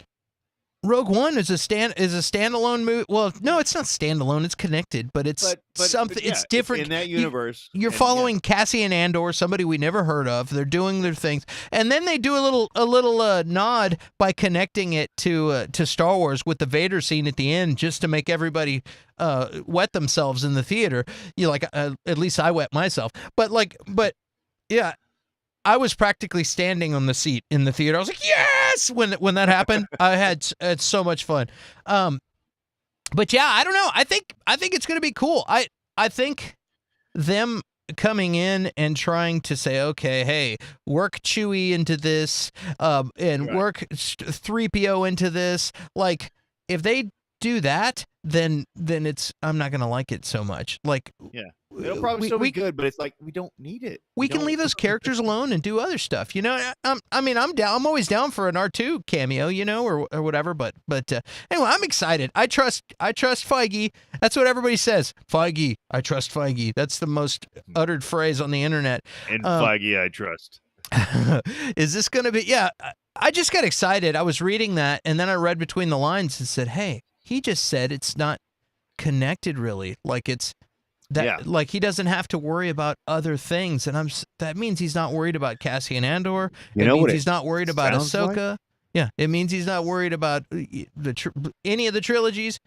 Rogue One is a standalone movie. Well, no, it's not standalone. It's connected, but it's something. It's different in that universe. You're following Cassian Andor, somebody we never heard of. They're doing their things, and then they do a little nod by connecting it to Star Wars with the Vader scene at the end, just to make everybody wet themselves in the theater. At least I wet myself. But yeah. I was practically standing on the seat in the theater. I was like, yes, when that happened. I had so much fun. But yeah, I don't know. I think it's going to be cool. I think them coming in and trying to say, okay, hey, work Chewie into this, and work 3PO into this. Like, if they do that, then I'm not gonna like it so much. Like, Yeah. It'll probably still be good, but it's like we don't need it. We can leave those characters alone and do other stuff. You know, I mean, I'm down. I'm always down for an R2 cameo, you know, or whatever. But anyway, I'm excited. I trust Feige. That's what everybody says. Feige. I trust Feige. That's the most uttered phrase on the internet. And Feige, I trust. Is this going to be? Yeah. I just got excited. I was reading that, and then I read between the lines and said, "Hey, he just said it's not connected really. Like it's." Like he doesn't have to worry about other things, and that means he's not worried about Cassian Andor. It means he's not worried about Ahsoka. Like? Yeah, it means he's not worried about any of the trilogies.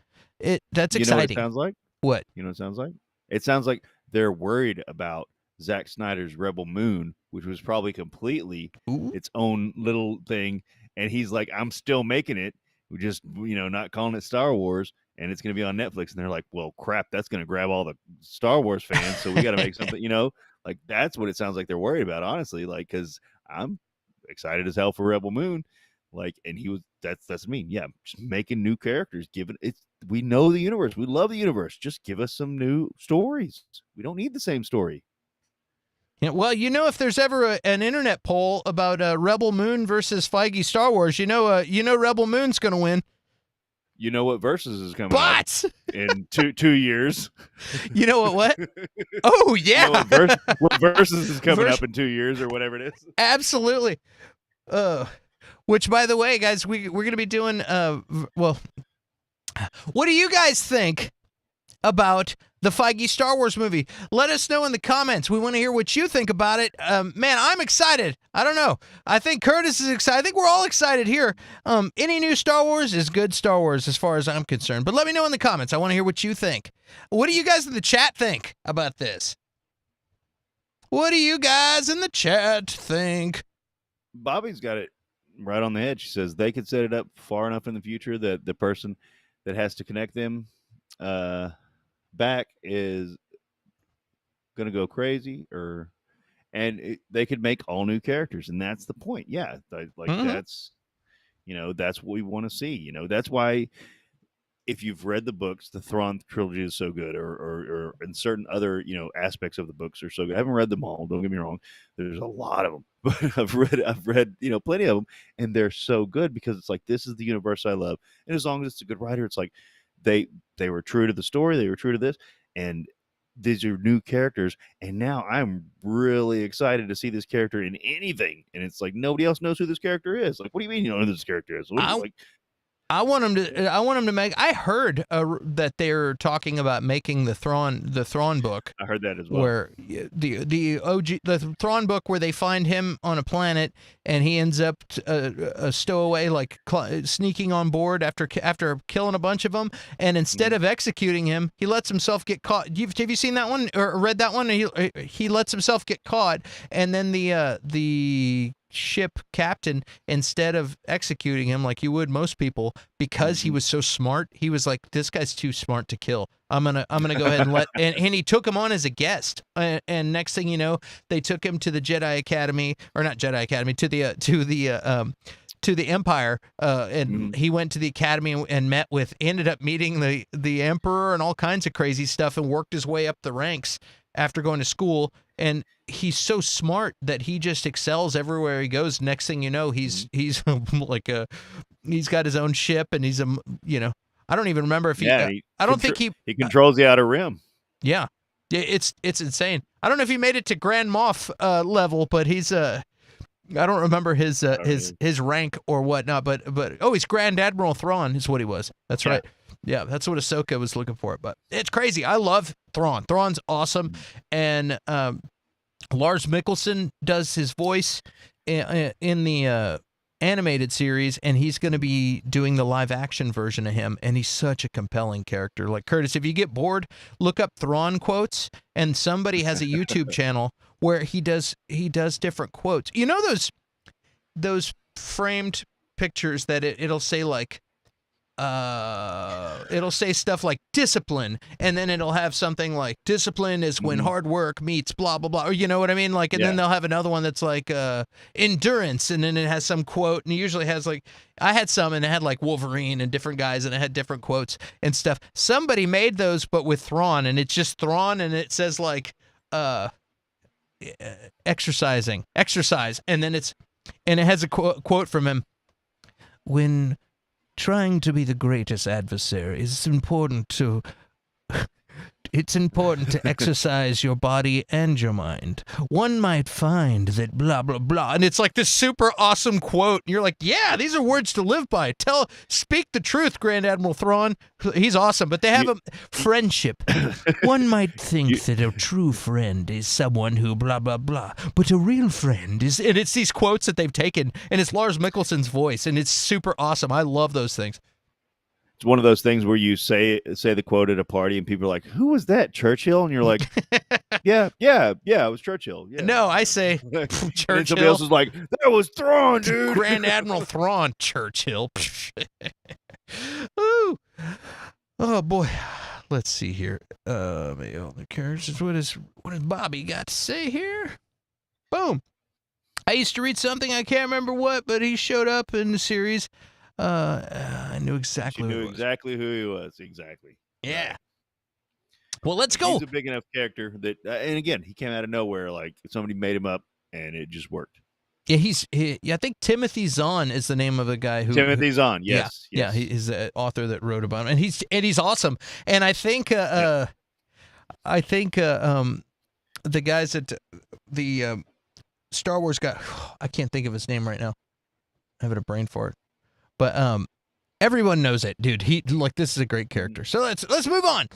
That's exciting. You know what it sounds like? What? You know what it sounds like? It sounds like they're worried about Zack Snyder's Rebel Moon, which was probably completely its own little thing, and he's like, "I'm still making it. We just, not calling it Star Wars." And it's going to be on Netflix. And they're like, well, crap, that's going to grab all the Star Wars fans. So we got to make something, like that's what it sounds like they're worried about, honestly. Like, because I'm excited as hell for Rebel Moon. Like, and that's me. Yeah, just making new characters. We know the universe. We love the universe. Just give us some new stories. We don't need the same story. Yeah, well, if there's ever an internet poll about Rebel Moon versus Feige Star Wars, Rebel Moon's going to win. You know what Versus is coming up in 2 years. You know what? Oh, yeah. You know what Versus is coming up in 2 years or whatever it is. Absolutely. Which, by the way, guys, we're going to be doing, what do you guys think about the Feige Star Wars movie? Let us know in the comments. We want to hear what you think about it. Man, I'm excited. I don't know. I think Curtis is excited. I think we're all excited here. Any new Star Wars is good Star Wars as far as I'm concerned. But let me know in the comments. I want to hear what you think. What do you guys in the chat think about this? What do you guys in the chat think? Bobby's got it right on the head. She says they could set it up far enough in the future that the person that has to connect them back is gonna go crazy, they could make all new characters, and that's the point. Yeah, that's that's what we want to see. That's why if you've read the books, the Thrawn trilogy is so good, or in certain other aspects of the books are so good. I haven't read them all. Don't get me wrong. There's a lot of them, but I've read plenty of them, and they're so good because it's like this is the universe I love, and as long as it's a good writer, it's like they were true to the story, they were true to this, and these are new characters, and now I'm really excited to see this character in anything, and it's like nobody else knows who this character is. Like, what do you mean you don't know who this character is? I want him to make. I heard that they're talking about making the Thrawn book. I heard that as well. Where the Thrawn book, where they find him on a planet and he ends up a stowaway, like sneaking on board after killing a bunch of them, and instead of executing him, he lets himself get caught. Have you seen that one or read that one? He lets himself get caught, and then the ship captain, instead of executing him like you would most people, because he was so smart, he was like, this guy's too smart to kill. I'm gonna go ahead and and he took him on as a guest, and next thing you know, they took him to the Jedi Academy, or not Jedi Academy, to the Empire, and he went to the Academy and ended up meeting the Emperor and all kinds of crazy stuff, and worked his way up the ranks after going to school. And he's so smart that he just excels everywhere he goes. Next thing you know, he's like he's got his own ship, and he's I don't even remember if he. I don't think he controls the Outer Rim. Yeah, it's insane. I don't know if he made it to Grand Moff level, but he's I don't remember his rank or whatnot, but he's Grand Admiral Thrawn is what he was. That's right. Yeah, that's what Ahsoka was looking for. But it's crazy. I love Thrawn. Thrawn's awesome, and Lars Mikkelsen does his voice in the animated series, and he's going to be doing the live action version of him, and he's such a compelling character. Like, Curtis, if you get bored, look up Thrawn quotes, and somebody has a YouTube channel where he does different quotes. You know those framed pictures that it'll say like it'll say stuff like discipline, and then it'll have something like discipline is when hard work meets blah blah blah, or you know what I mean, like, and then they'll have another one that's like endurance, and then it has some quote, and it usually has like, I had some and it had like Wolverine and different guys, and it had different quotes and stuff. Somebody made those but with Thrawn, and it's just Thrawn, and it says like exercise, and then it has a quote from him: when trying to be the greatest adversary, it's important to exercise your body and your mind. One might find that blah, blah, blah. And it's like this super awesome quote. And you're like, yeah, these are words to live by. Speak the truth, Grand Admiral Thrawn. He's awesome. But they have a friendship. One might think that a true friend is someone who blah, blah, blah. But a real friend is... And it's these quotes that they've taken. And it's Lars Mikkelsen's voice. And it's super awesome. I love those things. It's one of those things where you say the quote at a party and people are like, who was that, Churchill? And you're like, yeah, it was Churchill. Yeah. No, I say Churchill. And somebody else is like, that was Thrawn, dude. Grand Admiral Thrawn, Churchill. Ooh. Oh, boy. Let's see here. All the characters. What does Bobbi got to say here? Boom. I used to read something, I can't remember what, but he showed up in the series. I knew exactly. She knew exactly who he was. Exactly. Yeah. Well, let's go. He's a big enough character that, and again, he came out of nowhere. Like somebody made him up, and it just worked. Yeah, I think Timothy Zahn is the name of the guy who. Timothy Zahn. Yes. Yeah. He's the author that wrote about him, and he's awesome. And I think the guys at the Star Wars guy, I can't think of his name right now. I have a brain for it. But everyone knows it, dude. This is a great character. So let's move on.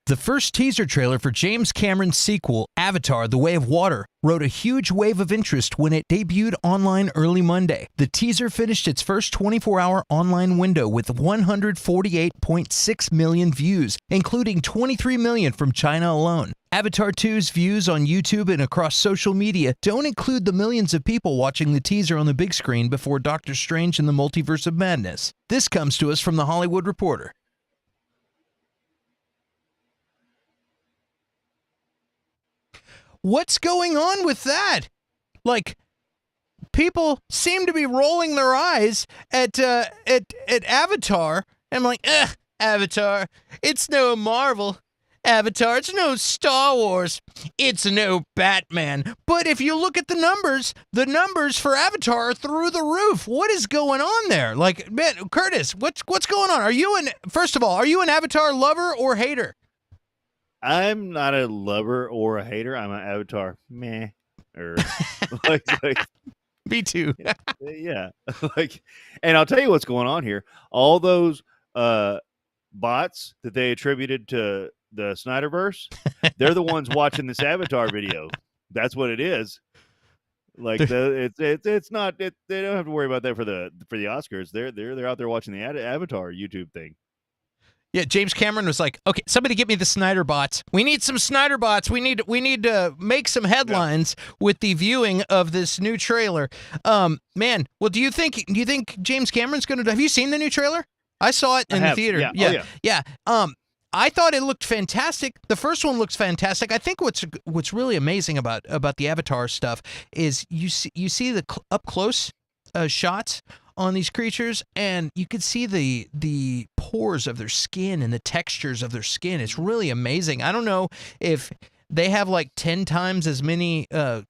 The first teaser trailer for James Cameron's sequel, Avatar: The Way of Water, rode a huge wave of interest when it debuted online early Monday. The teaser finished its first 24-hour online window with 148.6 million views, including 23 million from China alone. Avatar 2's views on YouTube and across social media don't include the millions of people watching the teaser on the big screen before Doctor Strange and the Multiverse of Madness. This comes to us from The Hollywood Reporter. What's going on with that? Like, people seem to be rolling their eyes at Avatar. I'm like, Avatar, it's no Marvel. Avatar, it's no Star Wars. It's no Batman. But if you look at the numbers for Avatar are through the roof. What is going on there? Like, man, Curtis, what's going on? First of all, are you an Avatar lover or hater? I'm not a lover or a hater. I'm an Avatar meh. Or Me too. Yeah. And I'll tell you what's going on here. All those bots that they attributed to the Snyderverse, they're the ones watching this Avatar video. That's what it is. Like it's not. They don't have to worry about that for the Oscars. They're out there watching the Avatar YouTube thing. Yeah, James Cameron was like, okay, somebody get me the Snyder bots. We need some Snyder bots. We need to make some headlines with the viewing of this new trailer. Man, well, do you think James Cameron's going to? Have you seen the new trailer? I saw it in the theater. Yeah. I thought it looked fantastic. The first one looks fantastic. I think what's really amazing about the Avatar stuff is you see the up close shots on these creatures, and you could see the pores of their skin and the textures of their skin. It's really amazing. I don't know if they have like 10 times as many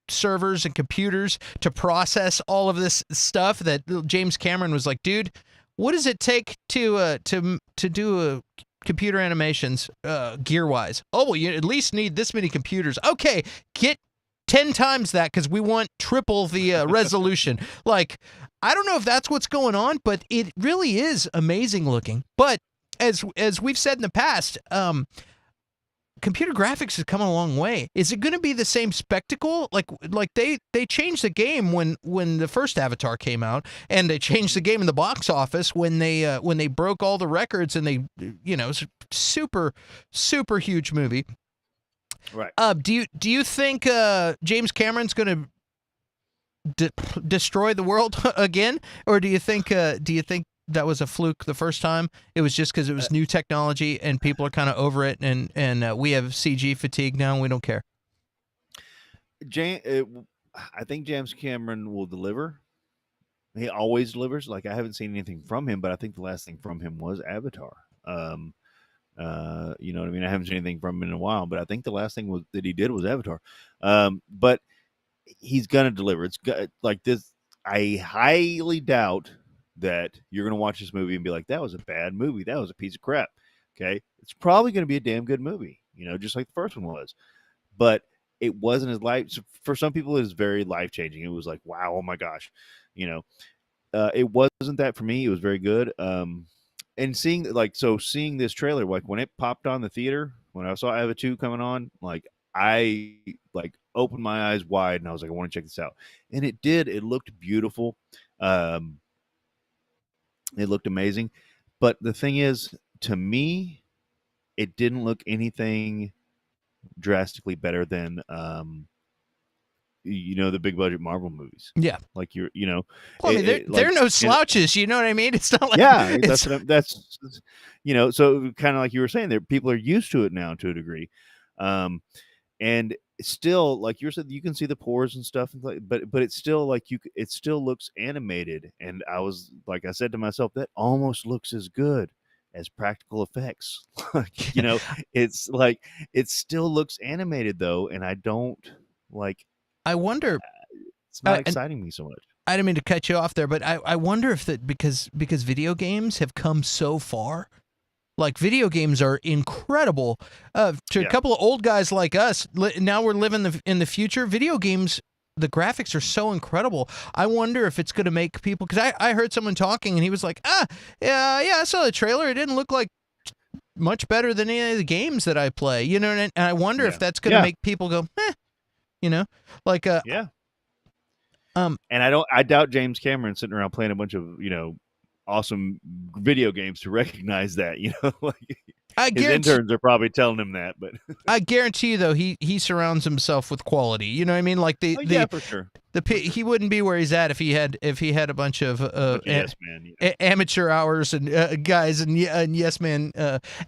servers and computers to process all of this stuff that James Cameron was like, dude, what does it take to do computer animations gear-wise? Oh, well, you at least need this many computers. Okay, get 10 times that because we want triple the resolution. Like, I don't know if that's what's going on, but it really is amazing looking. But as we've said in the past, computer graphics has come a long way. Is it going to be the same spectacle? Like they changed the game when the first Avatar came out, and they changed the game in the box office when they broke all the records, and it's a super huge movie. Right. Do you think James Cameron's going to destroy the world again, or do you think that was a fluke the first time. It was just because it was new technology and people are kind of over it, and we have CG fatigue now, and we don't care. I think James Cameron will deliver. He always delivers. Like, I haven't seen anything from him, but I think the last thing from him was Avatar. You know what I mean? I haven't seen anything from him in a while, but I think the last thing that he did was Avatar. But he's gonna deliver. It's like this. I highly doubt that you're gonna watch this movie and be like, "That was a bad movie. That was a piece of crap." Okay, it's probably gonna be a damn good movie. You know, just like the first one was. But it wasn't as for some people, it was very life changing. It was like, wow, oh my gosh, you know. It wasn't that for me. It was very good. And seeing this trailer, like when it popped on the theater, when I saw Ava 2 coming on, like I opened my eyes wide and I was like, I want to check this out. And it did. It looked beautiful. It looked amazing. But the thing is, to me, it didn't look anything drastically better than the big budget Marvel movies. Yeah, like well, I mean, they're no slouches. You know what I mean? It's not like that's so kind of like you were saying, there people are used to it now to a degree, and still, like you said, you can see the pores and stuff, but it's still like it still looks animated. And I said to myself, that almost looks as good as practical effects. It's like it still looks animated though, and I don't like. I wonder. It's not exciting me so much. I didn't mean to cut you off there, but I wonder if that because video games have come so far. Like, video games are incredible. To a couple of old guys like us, now we're living in the future. Video games, the graphics are so incredible. I wonder if it's going to make people, because I heard someone talking and he was like, yeah, I saw the trailer. It didn't look like much better than any of the games that I play. You know, and I wonder if that's going to make people go, like and I doubt James Cameron sitting around playing a bunch of awesome video games to recognize that. His interns are probably telling him that, but I guarantee you though he surrounds himself with quality. You know what I mean? Like for sure. He wouldn't be where he's at if he had a bunch of amateur hours and guys and yes man.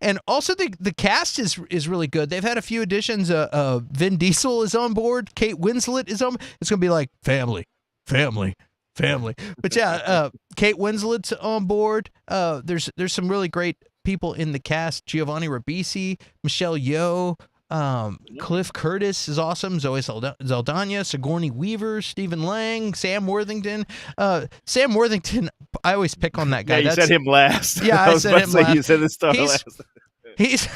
And also the cast is really good. They've had a few additions. Vin Diesel is on board. Kate Winslet is on. It's gonna be like family. But yeah, Kate Winslet's on board. There's some really great people in the cast. Giovanni Ribisi, Michelle Yeoh, Cliff Curtis is awesome. Zoe Saldana, Sigourney Weaver, Stephen Lang, Sam Worthington. Sam Worthington, I always pick on that guy. Yeah, you said him last. Yeah, I said him last. You said the star last. He's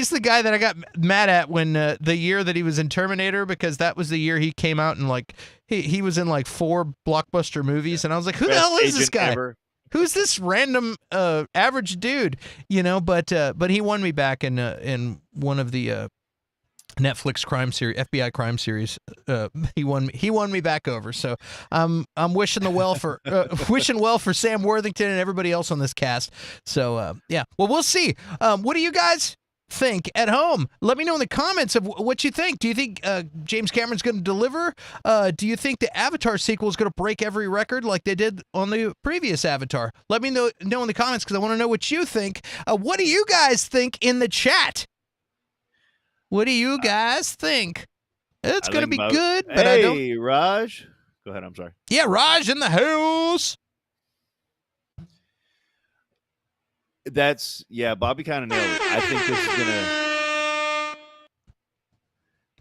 the guy that I got mad at when the year that he was in Terminator, because that was the year he came out and like he was in like 4 blockbuster movies, and I was like, who the hell is this guy? Ever. Who's this random average dude? But he won me back in one of the Netflix crime series, FBI crime series. He won me back over. So I'm wishing well for Sam Worthington and everybody else on this cast. So yeah, well, we'll see. What do you guys think at home? Let me know in the comments of what you think. Do you think James Cameron's going to deliver? Do you think the Avatar sequel is going to break every record like they did on the previous Avatar? Let me know in the comments, because I want to know what you think. What do you guys think in the chat? What do you guys think? It's going to be good, but I don't. Hey, Raj. Go ahead. I'm sorry. Yeah, Raj in the house. Bobbi kind of nailed it. I think this is gonna.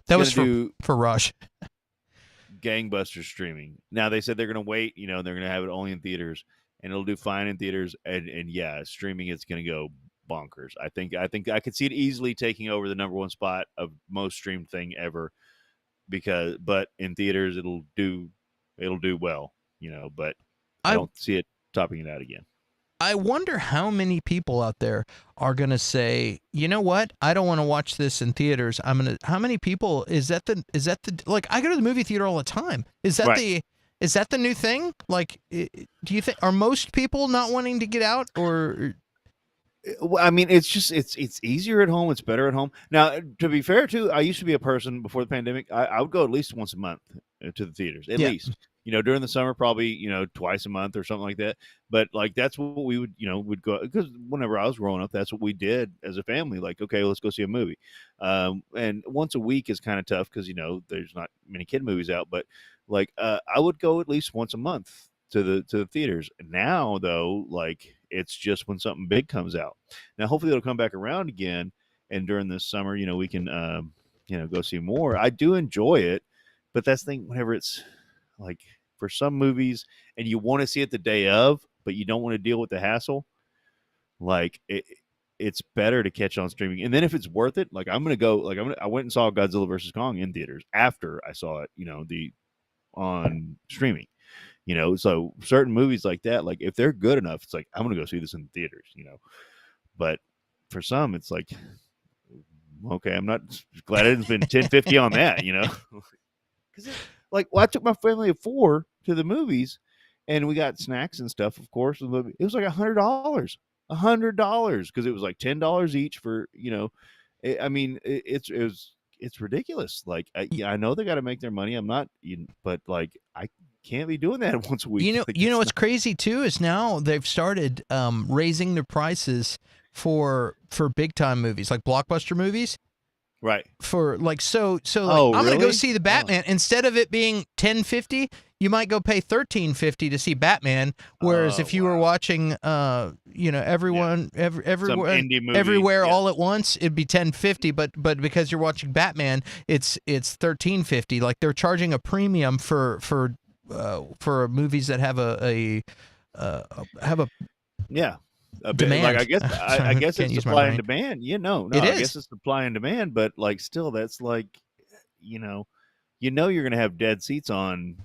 That was for Raj. Gangbusters streaming. Now they said they're gonna wait. They're gonna have it only in theaters, and it'll do fine in theaters. And streaming, it's gonna go bonkers. I think I could see it easily taking over the #1 spot of most streamed thing ever. But in theaters, it'll do well. But I don't see it topping it out again. I wonder how many people out there are going to say, you know what? I don't want to watch this in theaters. How many people is that like, I go to the movie theater all the time. Is that the new thing? Like, do you think, are most people not wanting to get out, or? Well, I mean, it's easier at home. It's better at home. Now, to be fair too, I used to be a person before the pandemic. I would go at least once a month to the theaters, at least. during the summer, probably, twice a month or something like that. But like, that's what we would go, because whenever I was growing up, that's what we did as a family. Like, okay, let's go see a movie. And once a week is kind of tough because, there's not many kid movies out, but like, I would go at least once a month to the theaters. Now though, like, it's just when something big comes out. Now, hopefully it'll come back around again. And during this summer, we can, go see more. I do enjoy it, but that's the thing, whenever it's like, for some movies and you want to see it the day of, but you don't want to deal with the hassle, like, it's better to catch on streaming. And then if it's worth it, like, I'm going to go, like, I went and saw Godzilla versus Kong in theaters after I saw it, on streaming, so certain movies like that, like, if they're good enough, it's like, I'm going to go see this in the theaters, but for some, it's like, okay, I'm not glad I didn't spend $10.50 on that, because like, well, I took my family of 4 to the movies, and we got snacks and stuff, of course. It was like $100, because it was like $10 each for, it's ridiculous. Like, I know they got to make their money. I'm not, but like, I can't be doing that once a week. Like, What's crazy too is now they've started raising their prices for big time movies, like blockbuster movies. Right. For like, so like, oh, I'm really? gonna go see the Batman. Instead of it being $10.50, you might go pay $13.50 to see Batman. Whereas if you were watching, everyone, everywhere, yeah, all at once, it'd be $10.50. But because you're watching Batman, it's $13.50. Like, they're charging a premium for movies that have a yeah. demand. Like, I guess I guess can't it's use my supply and brain. demand. No, It I is. guess it's supply and demand, but like, still, that's like, you're gonna have dead seats on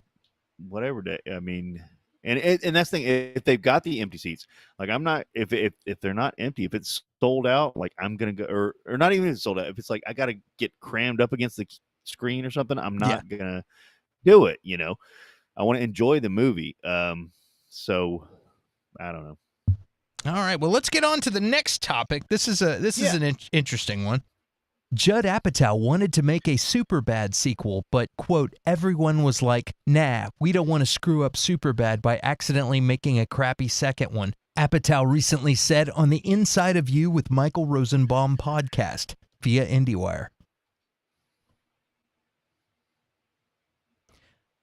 whatever day. I mean, and that's the thing. If they've got the empty seats, like, I'm not, if they're not empty, if it's sold out, like, I'm gonna go, or not even if it's sold out. If it's like, I gotta get crammed up against the screen or something, I'm not gonna do it. I want to enjoy the movie. So I don't know. All right, well, let's get on to the next topic. This is an interesting one. Judd Apatow wanted to make a Superbad sequel, but, quote, everyone was like, nah, we don't want to screw up Superbad by accidentally making a crappy second one. Apatow recently said on the Inside of You with Michael Rosenbaum podcast via IndieWire.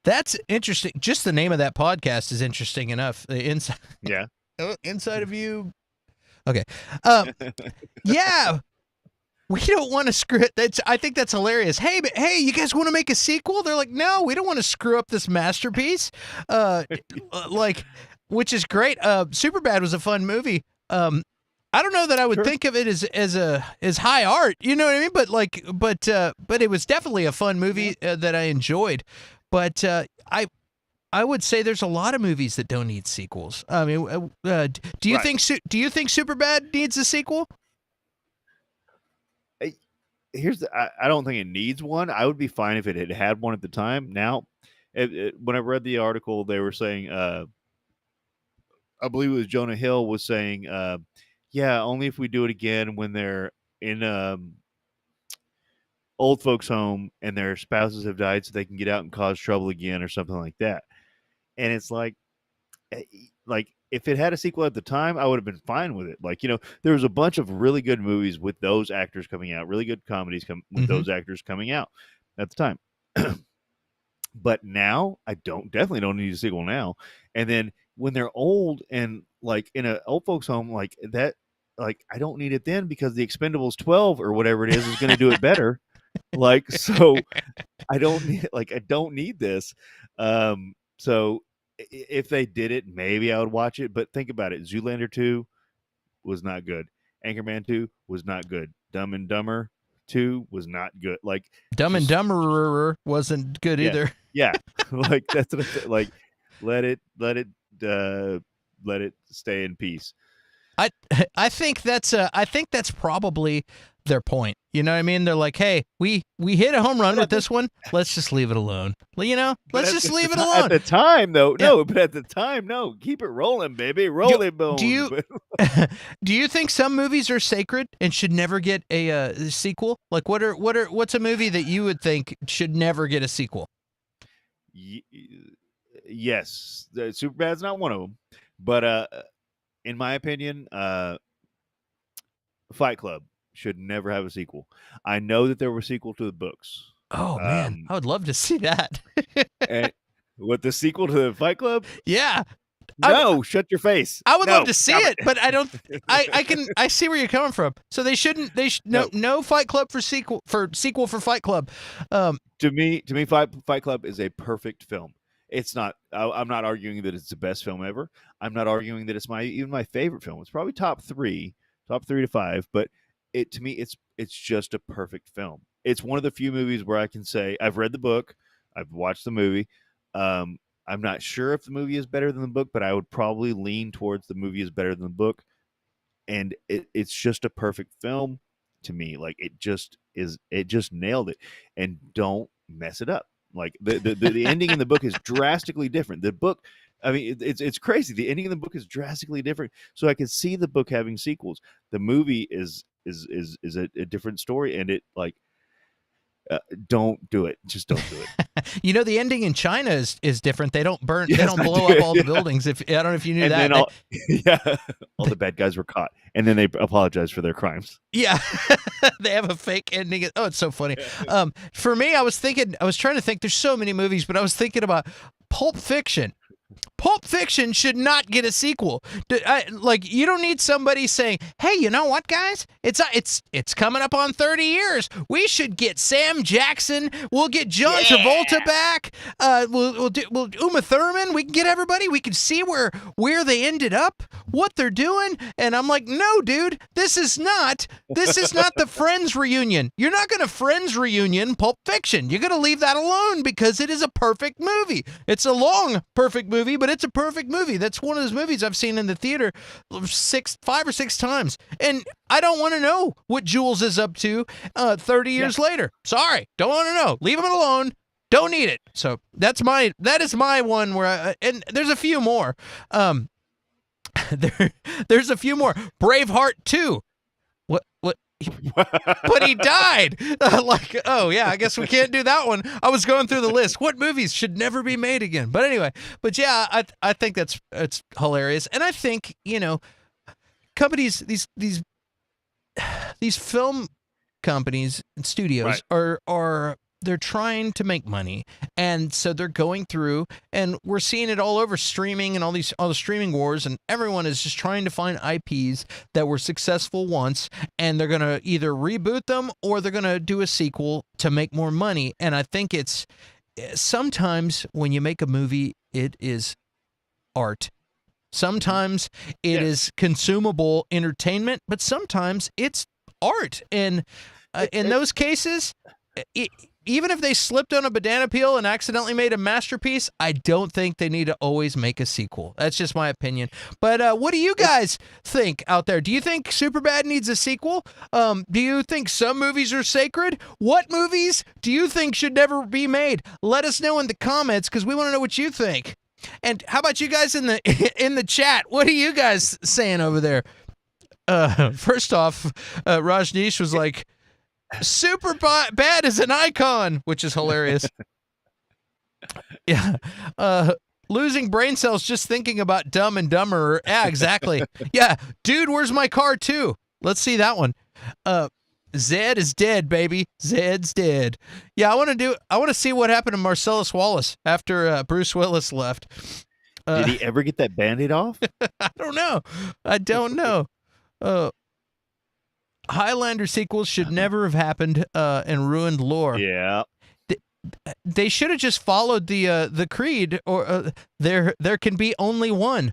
That's interesting. Just the name of that podcast is interesting enough. The Inside. Yeah. Inside of You. Okay. Yeah. We don't want to screw it. I think that's hilarious. Hey, you guys want to make a sequel? They're like, no, we don't want to screw up this masterpiece. Which is great. Superbad was a fun movie. I don't know that I would think of it as high art. You know what I mean? But it was definitely a fun movie that I enjoyed. But I would say there's a lot of movies that don't need sequels. I mean, do you think Superbad needs a sequel? I don't think it needs one. I would be fine if it had one at the time. Now, when I read the article, they were saying, I believe it was Jonah Hill was saying, only if we do it again when they're in old folks' home and their spouses have died, so they can get out and cause trouble again or something like that. And it's like if it had a sequel at the time, I would have been fine with it. Like, there was a bunch of really good movies with those actors coming out, really good comedies with those actors coming out at the time. But now I definitely don't need a sequel now. And then when they're old and like in an old folks home like that, like, I don't need it then because the Expendables 12 or whatever it is going to do it better. Like, so I don't need this. So if they did it, maybe I would watch it. But think about it. Zoolander 2 was not good. Anchorman 2 was not good. Dumb and Dumber 2 was not good. Like, Dumb and Dumberer wasn't good either. Yeah. Like, that's what like, let it stay in peace. I think that's probably their point. You know what I mean? They're like, hey, we hit a home run with this one. Let's just leave it alone. Let's just leave it alone. At the time, though, no. But at the time, no. Keep it rolling, baby. Roll it, bones. Do you think some movies are sacred and should never get a sequel? Like, what's a movie that you would think should never get a sequel? yes, Superbad's not one of them, but in my opinion, Fight Club should never have a sequel. I know that there were sequel to the books. Oh man, I would love to see that. And what, the sequel to the Fight Club? Yeah, No, shut your face. I would No, love to see stop it, but I don't. I see where you're coming from. So they shouldn't. No Fight Club for sequel for Fight Club. To me, Fight Club is a perfect film. It's not. I'm not arguing that it's the best film ever. I'm not arguing that it's even my favorite film. It's probably top 3 to 5. But to me, it's just a perfect film. It's one of the few movies where I can say I've read the book, I've watched the movie. I'm not sure if the movie is better than the book, but I would probably lean towards the movie is better than the book. And it's just a perfect film to me. Like it just nailed it. And don't mess it up. Like the ending in the book is drastically different. The book, I mean, it's crazy. The ending in the book is drastically different. So I could see the book having sequels. The movie is a different story, and it like. Don't do it. Just don't do it. The ending in China is different. They don't burn. Yes, they don't blow up all the buildings. I don't know if you knew and that. Then all the bad guys were caught, and then they apologized for their crimes. Yeah, they have a fake ending. Oh, it's so funny. For me, I was trying to think. There's so many movies, but I was thinking about Pulp Fiction. Pulp Fiction should not get a sequel. You don't need somebody saying, "Hey, you know what, guys? It's coming up on 30 years. We should get Sam Jackson. We'll get John Travolta back. We'll Uma Thurman. We can get everybody. We can see where they ended up, what they're doing." And I'm like, "No, dude, this is not the Friends reunion. You're not going to Friends reunion Pulp Fiction. You're going to leave that alone because it is a perfect movie. It's a long, perfect movie, but it's a perfect movie. That's one of those movies I've seen in the theater 5 or 6 times. And I don't want to know what Jules is up to 30 years later. Sorry, don't want to know. Leave him alone. Don't need it. So that is my one where and there's a few more. There's a few more. Braveheart 2. What? But he died. Oh yeah, I guess we can't do that one. I was going through the list. What movies should never be made again? But anyway, yeah, I think it's hilarious, and I think companies, these film companies and studios are they're trying to make money, and so they're going through, and we're seeing it all over streaming and all the streaming wars, and everyone is just trying to find IPs that were successful once, and they're gonna either reboot them or they're gonna do a sequel to make more money. And I think it's sometimes when you make a movie, it is art. Sometimes it is consumable entertainment, but sometimes it's art, and in those cases, even if they slipped on a banana peel and accidentally made a masterpiece, I don't think they need to always make a sequel. That's just my opinion. But what do you guys think out there? Do you think Superbad needs a sequel? Do you think some movies are sacred? What movies do you think should never be made? Let us know in the comments, because we want to know what you think. And how about you guys in the chat? What are you guys saying over there? First off, Rajneesh was like, Superbad is an icon, which is hilarious. Yeah. Losing brain cells just thinking about Dumb and Dumber. Yeah, exactly. Yeah. Dude, where's my car too? Let's see that one. Zed is dead, baby. Zed's dead. Yeah, I want to see what happened to Marcellus Wallace after Bruce Willis left. Did he ever get that Band-Aid off? I don't know. Highlander sequels should never have happened and ruined lore. Yeah. They should have just followed the creed, or there can be only one.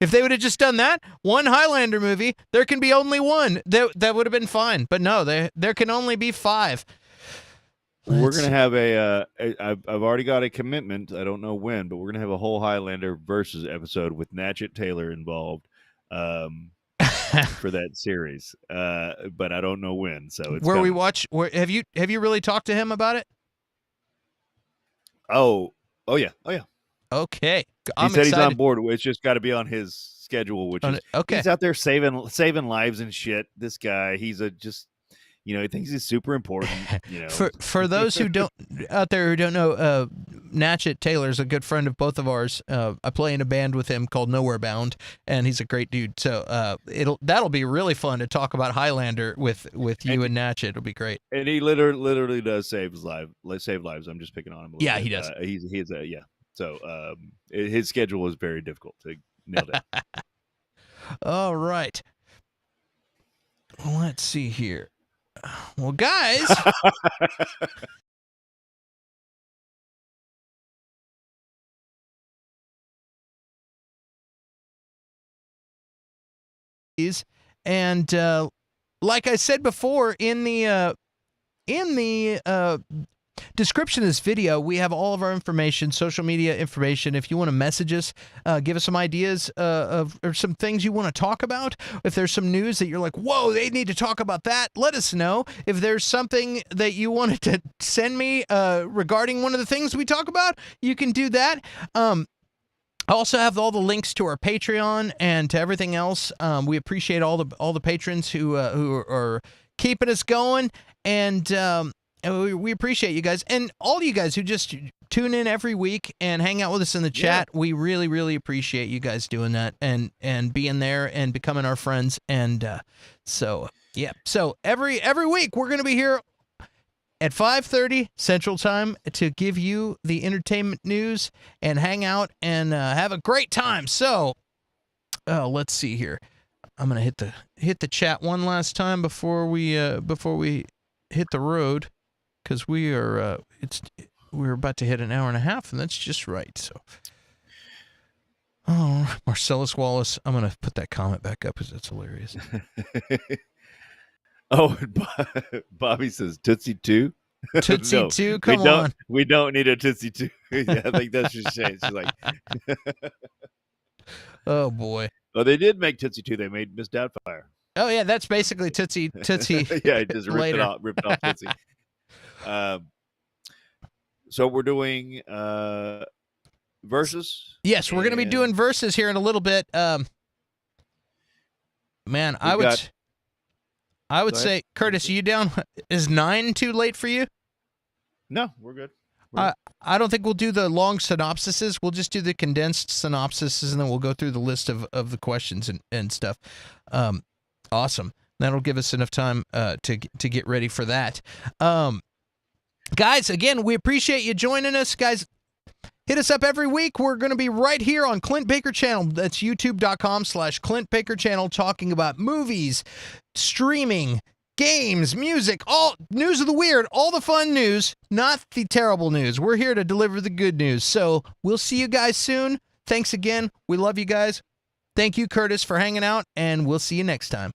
If they would have just done that, one Highlander movie, there can be only one. That would have been fine. But no, there can only be 5. We're going to have I've already got a commitment. I don't know when, but we're going to have a whole Highlander versus episode with Natchet Taylor involved. For that series, but I don't know when. So it's we watch. Have you really talked to him about it? Oh yeah. Okay, he said he's on board. It's just got to be on his schedule, which is okay. He's out there saving lives and shit. This guy, he's he thinks he's super important. For those who don't out there who don't know, Natchez Taylor's a good friend of both of ours. I play in a band with him called Nowhere Bound, and he's a great dude. So that'll be really fun to talk about Highlander with you and Natchez. It'll be great. And he literally does save lives. I'm just picking on him. Yeah, he does. He's yeah. So his schedule is very difficult to nail down. All right. Let's see here. Well, guys. And like I said before, in the description of this video, we have all of our information, social media information. If you want to message us, give us some ideas or some things you want to talk about. If there's some news that you're like, whoa, they need to talk about that, let us know. If there's something that you wanted to send me regarding one of the things we talk about, you can do that. I also have all the links to our Patreon and to everything else. We appreciate all the patrons who are keeping us going, and we appreciate you guys, and all you guys who just tune in every week and hang out with us in the chat. Yeah. We really, really appreciate you guys doing that and being there and becoming our friends. And so every week we're gonna be here at 5:30 Central Time to give you the entertainment news and hang out and have a great time. So, let's see here. I'm gonna hit the chat one last time before we hit the road, because we're about to hit an hour and a half, and that's just right. So, oh, Marcellus Wallace, I'm gonna put that comment back up because that's hilarious. Oh, Bobbi says Tootsie 2. Tootsie No, 2, come on. We don't need a Tootsie 2. Yeah, I think that's just shame. She's like, oh boy. Well, they did make Tootsie 2. They made Miss Doubtfire. Oh yeah, that's basically Tootsie. Yeah, it just ripped off Tootsie. So we're doing verses. Yes, we're going to be doing verses here in a little bit. Man, I would say, Curtis, are you down? Is 9 too late for you? No, we're good. I don't think we'll do the long synopsises. We'll just do the condensed synopsises, and then we'll go through the list of the questions and stuff. Awesome. That'll give us enough time to get ready for that. Guys, again, we appreciate you joining us. Guys, hit us up every week. We're going to be right here on Clint Baker Channel. That's youtube.com/Clint Baker Channel, talking about movies, streaming, games, music, all news of the weird, all the fun news, not the terrible news. We're here to deliver the good news. So we'll see you guys soon. Thanks again. We love you guys. Thank you, Curtis, for hanging out, and we'll see you next time.